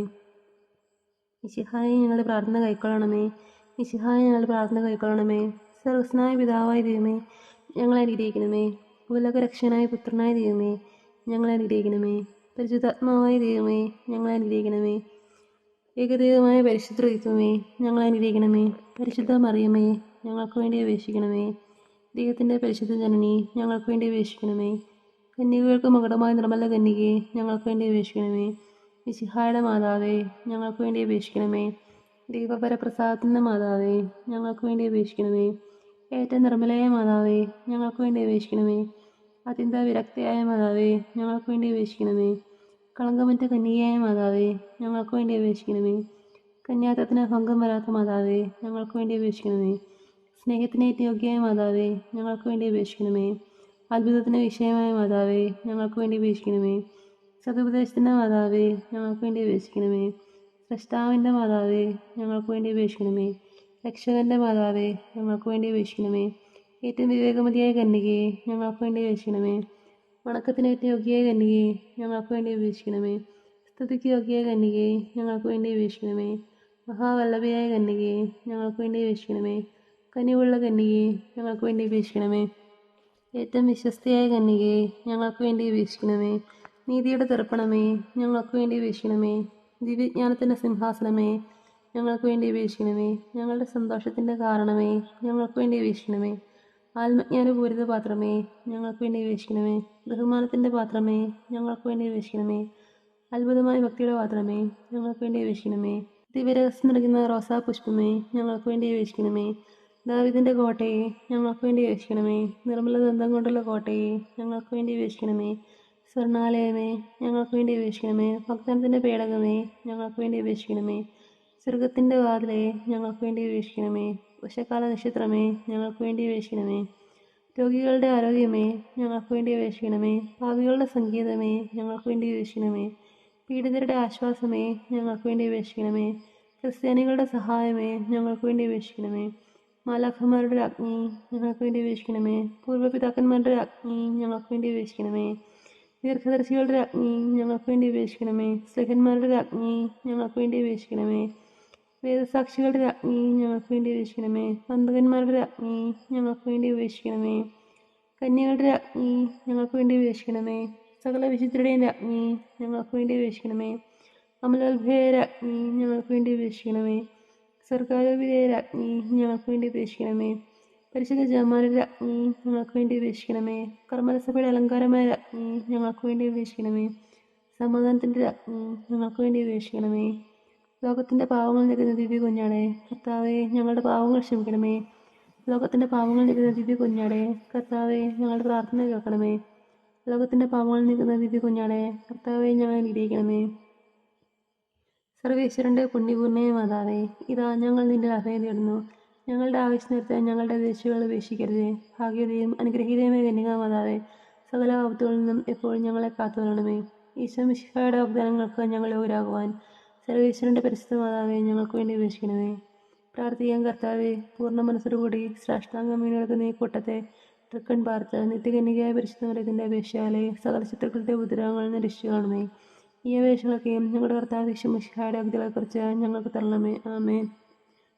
മിശിഹായെ ഞങ്ങളുടെ പ്രാർത്ഥന കൈക്കൊള്ളണമേ, മിശിഹായെ ഞങ്ങളുടെ പ്രാർത്ഥന കൈക്കൊള്ളണമേ. സർവസ്നായ പിതാവായ ദൈവമേ, ഞങ്ങളെ അനുഗ്രഹിക്കണമേ. ഉലകരക്ഷനായ പുത്രനായ ദൈവമേ, ഞങ്ങളെ അനുഗ്രഹിക്കണമേ. പരിശുദ്ധാത്മാവായ ദൈവമേ, ഞങ്ങളെ അനുഗ്രഹിക്കണമേ. ഏകദൈവമായ പരിശുദ്ധ ത്രിത്വമേ, ഞങ്ങളെ അനുഗ്രഹിക്കണമേ. പരിശുദ്ധ മറിയമേ, ഞങ്ങൾക്ക് വേണ്ടി അപേക്ഷിക്കണമേ. ദൈവത്തിൻ്റെ പരിശുദ്ധ ജനനി, ഞങ്ങൾക്ക് വേണ്ടി അപേക്ഷിക്കണമേ. കന്യകകൾക്ക് മകുടമായ നിർമ്മല കന്യകയെ, ഞങ്ങൾക്ക് വേണ്ടി അപേക്ഷിക്കണമേ. മിശിഹായുടെ മാതാവേ, ഞങ്ങൾക്ക് വേണ്ടി അപേക്ഷിക്കണമേ. ദൈവപരപ്രസാദത്തിൻ്റെ മാതാവേ, ഞങ്ങൾക്ക് വേണ്ടി അപേക്ഷിക്കണമേ. ഏറ്റവും നിർമ്മലയായ മാതാവേ, ഞങ്ങൾക്ക് വേണ്ടി അപേക്ഷിക്കണമേ. അത്യന്ത വിരക്തയായ മാതാവേ, ഞങ്ങൾക്ക് വേണ്ടി അപേക്ഷിക്കണമേ. കളങ്കമറ്റ കന്യകയായ മാതാവേ, ഞങ്ങൾക്ക് വേണ്ടി അപേക്ഷിക്കണമേ. കന്യാത്വത്തിന് ഭംഗം വരാത്ത മാതാവേ, ഞങ്ങൾക്ക് വേണ്ടി അപേക്ഷിക്കണമേ. സ്നേഹത്തിന് യോഗ്യയായ മാതാവേ, ഞങ്ങൾക്ക് വേണ്ടി അപേക്ഷിക്കണമേ. അത്ഭുതത്തിന് വിഷയമായ മാതാവേ, ഞങ്ങൾക്ക് വേണ്ടി അപേക്ഷിക്കണമേ. സതുപദേശത്തിൻ്റെ മാതാവേ, ഞങ്ങൾക്ക് വേണ്ടി അപേക്ഷിക്കണമേ. സ്രഷ്ടാവിൻ്റെ മാതാവേ, ഞങ്ങൾക്ക് വേണ്ടി അപേക്ഷിക്കണമേ. രക്ഷകൻ്റെ മാതാവേ, ഞങ്ങൾക്ക് വേണ്ടി അപേക്ഷിക്കണമേ. ഏറ്റവും വിവേകമതിയായ കന്യകയെ, ഞങ്ങൾക്ക് വേണ്ടി അപേക്ഷിക്കണമേ. വണക്കത്തിന് ഏറ്റവും യോഗ്യയായ കന്യകയെ, ഞങ്ങൾക്ക് വേണ്ടി അപേക്ഷിക്കണമേ. സ്തുതിക്ക് യോഗ്യയായ കന്യകയെ, ഞങ്ങൾക്ക് വേണ്ടി അപേക്ഷിക്കണമേ. മഹാവല്ലഭയായ കന്യകയെ, ഞങ്ങൾക്ക് വേണ്ടി അപേക്ഷിക്കണമേ. കനിവുള്ള കന്യകയെ, ഞങ്ങൾക്ക് വേണ്ടി അപേക്ഷിക്കണമേ. ഏറ്റവും വിശ്വസ്തയായ കന്യകയെ, ഞങ്ങൾക്ക് വേണ്ടി അപേക്ഷിക്കണമേ. നീതിയുടെ തർപ്പണമേ, ഞങ്ങൾക്ക് വേണ്ടി അപേക്ഷിക്കണമേ. ദിവ്യജ്ഞാനത്തിൻ്റെ സിംഹാസനമേ, ഞങ്ങൾക്ക് വേണ്ടി അപേക്ഷിക്കണമേ. ഞങ്ങളുടെ സന്തോഷത്തിൻ്റെ കാരണമേ, ഞങ്ങൾക്ക് വേണ്ടി അപേക്ഷിക്കണമേ. ആത്മജ്ഞാനപൂരിത പാത്രമേ, ഞങ്ങൾക്ക് വേണ്ടി അപേക്ഷിക്കണമേ. ബഹുമാനത്തിൻ്റെ പാത്രമേ, ഞങ്ങൾക്ക് വേണ്ടി അപേക്ഷിക്കണമേ. അത്ഭുതമായ ഭക്തിയുടെ പാത്രമേ, ഞങ്ങൾക്ക് വേണ്ടി അപേക്ഷിക്കണമേ. ദിവ്യരഹസ്യം നൽകുന്ന റോസാ പുഷ്പമേ, ഞങ്ങൾക്ക് വേണ്ടി അപേക്ഷിക്കണമേ. ദാവീദിൻ്റെ കോട്ടയെ, ഞങ്ങൾക്ക് വേണ്ടി അപേക്ഷിക്കണമേ. നിർമ്മല ദന്തം കൊണ്ടുള്ള കോട്ടയെ, ഞങ്ങൾക്ക് വേണ്ടി അപേക്ഷിക്കണമേ. സ്വർണാലയമേ, ഞങ്ങൾക്ക് വേണ്ടി അപേക്ഷിക്കണമേ. വാഗ്ദാനത്തിൻ്റെ പേടകമേ, ഞങ്ങൾക്ക് വേണ്ടി അപേക്ഷിക്കണമേ. സ്വർഗത്തിൻ്റെ വാതിലെ, ഞങ്ങൾക്ക് വേണ്ടി അപേക്ഷിക്കണമേ. ഉഷക്കാല നക്ഷത്രമേ, ഞങ്ങൾക്ക് വേണ്ടി അപേക്ഷിക്കണമേ. രോഗികളുടെ ആരോഗ്യമേ, ഞങ്ങൾക്ക് വേണ്ടി അപേക്ഷിക്കണമേ. പാപികളുടെ സംഗീതമേ, ഞങ്ങൾക്ക് വേണ്ടി അപേക്ഷിക്കണമേ. പീഡിതരുടെ ആശ്വാസമേ, ഞങ്ങൾക്ക് വേണ്ടി അപേക്ഷിക്കണമേ. ക്രിസ്ത്യാനികളുടെ സഹായമേ, ഞങ്ങൾക്ക് വേണ്ടി അപേക്ഷിക്കണമേ. മാലാഖമാരുടെ രാജ്ഞി, ഞങ്ങൾക്ക് വേണ്ടി അപേക്ഷിക്കണമേ. പൂർവ്വപിതാക്കന്മാരുടെ രാജ്ഞി, ഞങ്ങൾക്ക് വേണ്ടി അപേക്ഷിക്കണമേ. ദീർഘദർശികളുടെ രാജ്ഞി, ഞങ്ങൾക്ക് വേണ്ടി അപേക്ഷിക്കണമേ. സ്ലേഹന്മാരുടെ രാജ്ഞി, ഞങ്ങൾക്ക് വേണ്ടി അപേക്ഷിക്കണമേ. വേദസാക്ഷികളുടെ രാജ്ഞി, ഞങ്ങൾക്ക് വേണ്ടി അപേക്ഷിക്കണമേ. പന്തകന്മാരുടെ രാജ്ഞി, ഞങ്ങൾക്ക് വേണ്ടി അപേക്ഷിക്കണമേ. കന്യകളുടെ രാജ്ഞി, ഞങ്ങൾക്ക് വേണ്ടി അപേക്ഷിക്കണമേ. സകല വിശുദ്ധരുടെയും രാജ്ഞി, ഞങ്ങൾക്ക് വേണ്ടി അപേക്ഷിക്കണമേ. അമലോത്ഭയ രാജ്ഞി, ഞങ്ങൾക്ക് വേണ്ടി അപേക്ഷിക്കണമേ. സർക്കാരോപിതയ രാജ്ഞി, ഞങ്ങൾക്ക് വേണ്ടി അപേക്ഷിക്കണമേ. പരിശുദ്ധ ജമാരുടെ രാജ്ഞി, ഞങ്ങൾക്ക് വേണ്ടി അപേക്ഷിക്കണമേ. കർമ്മലസഭയുടെ അലങ്കാരമായ രാജ്ഞി, ഞങ്ങൾക്ക് വേണ്ടി അപേക്ഷിക്കണമേ. സമാധാനത്തിൻ്റെ രാജ്ഞി, ഞങ്ങൾക്ക് വേണ്ടി അപേക്ഷിക്കണമേ. ലോകത്തിൻ്റെ പാവങ്ങൾ നിൽക്കുന്ന ദിവ്യ കുഞ്ഞാടെ, കർത്താവെ ഞങ്ങളുടെ പാവങ്ങൾ ക്ഷമിക്കണമേ. ലോകത്തിൻ്റെ പാവങ്ങൾ നിൽക്കുന്ന ദിവ്യ കുഞ്ഞാടെ, കർത്താവെ ഞങ്ങളുടെ പ്രാർത്ഥന കേൾക്കണമേ. ലോകത്തിൻ്റെ പാവങ്ങൾ നിൽക്കുന്ന ദിവ്യ കുഞ്ഞാടെ, കർത്താവെ ഞങ്ങളെ അനുഗ്രഹിക്കണമേ. സർവേശ്വരൻ്റെ പുണ്യപൂർണ്ണയ മാതാവേ, ഇതാ ഞങ്ങൾ നിന്റെ അഭയം തേടുന്നു. ഞങ്ങളുടെ ആവശ്യം നിർത്താൻ ഞങ്ങളുടെ ദേശികൾ ഉപേക്ഷിക്കരുതേ. ഭാഗ്യതയും അനുഗ്രഹീതയുമായ കന്യകാ മാതാവേ, സകല ആപത്തുകളിൽ നിന്നും എപ്പോഴും ഞങ്ങളെ കാത്തുകൊള്ളണമേ. ഈശോ മിശിഹായുടെ വാഗ്ദാനങ്ങൾക്ക് ഞങ്ങൾ യോഗ്യരാകുവാൻ സർവേശ്വരൻ്റെ പരിശുദ്ധ മാതാവേ, ഞങ്ങൾക്ക് വേണ്ടി അപേക്ഷിക്കണമേ. പ്രാർത്ഥിക്കാൻ കർത്താവെ, പൂർണ്ണ മനസ്സോടുകൂടി സാഷ്ടാംഗം വീണെടുക്കുന്ന ഈ കൂട്ടത്തെ തൃക്കൺ പാർത്ത് നിത്യകന്യകയായ പരിശുദ്ധ മറിയത്തിൻ്റെ അപേക്ഷയാലെ സകല ശത്രുക്കളുടെ ഉപദ്രവങ്ങളിൽ നിന്ന് രക്ഷിച്ചു കാണണമേ. ഈ അപേക്ഷകളൊക്കെയും ഞങ്ങളുടെ കർത്താവ് ഈശോ മിശിഹായുടെ അഗ്നികളെക്കുറിച്ച് ഞങ്ങൾക്ക് തരണമേ. ആമേൻ.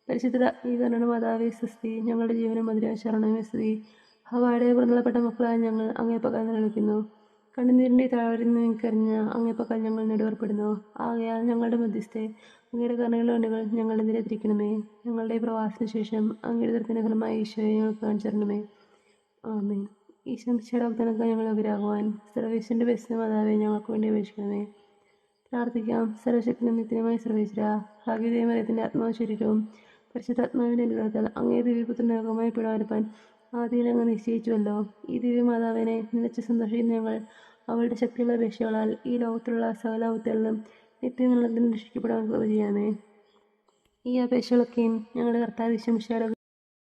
പരിശുദ്ധ ഈ കരുണ മാതാവേ സ്തുതി. ഞങ്ങളുടെ ജീവനും മധുര ശരണമേ സ്തുതി. ഹവ്വായുടെ പുറന്തള്ളപ്പെട്ട മക്കളായ ഞങ്ങൾ അങ്ങേപ്പക്കൽ നിലനിൽക്കുന്നു. കണ്ണുനീരിൻ്റെ താഴ്വരയിൽ നിൽക്കരിഞ്ഞ് അങ്ങേപ്പക്കൽ ഞങ്ങൾ നെടുവേർപ്പെടുന്നു. ആകയാൽ ഞങ്ങളുടെ മധ്യസ്ഥെ അങ്ങയുടെ കരുണയുള്ള കണ്ണുകൾ ഞങ്ങളുടെ നേരെ തിരിക്കണമേ. ഞങ്ങളുടെ പ്രവാസത്തിന് ശേഷം അങ്ങയുടെ ദൃത്തിൻ്റെ ഫലമായി ഈശോയെ ഞങ്ങൾക്ക് കാണിച്ചു തരണമേ. ആമേൻ. ഈശോ മിശിഹായുടെ വാഗ്ദാനങ്ങൾക്ക് ഞങ്ങൾ യോഗ്യരാകുവാൻ സർവേശ്വരൻ്റെ പരിശുദ്ധ മാതാവേ, ഞങ്ങൾക്ക് വേണ്ടി അപേക്ഷിക്കണമേ. പ്രാർത്ഥിക്കാം. സർവശക്തനും നിത്യനുമായ സർവേശ്വര, ഭാഗ്യതയും മറിയത്തിൻ്റെ ആത്മാവ് ശരീരവും പരിശുദ്ധാത്മാവിൻ്റെ അനുഗ്രഹത്താൽ അങ്ങേ ദിവ്യപുത്രൻ്റെ യോഗമായി പിടാവരുപ്പാൻ ആദ്യം അങ്ങ് നിശ്ചയിച്ചുവല്ലോ. ഈ ദിവ്യമാതാവിനെ നിലച്ച് സന്തോഷിക്കുന്ന ഞങ്ങൾ അവളുടെ ശക്തിയുള്ള അപേക്ഷകളാൽ ഈ ലോകത്തിലുള്ള സകല ആപത്തുകളിലും നിത്യനിലത്തിന് രക്ഷിക്കപ്പെടാൻ കൃപ ചെയ്യണമേ. ഈ അപേക്ഷകളൊക്കെയും ഞങ്ങളുടെ കർത്താവ് ഈശോ മിശിഹായുടെ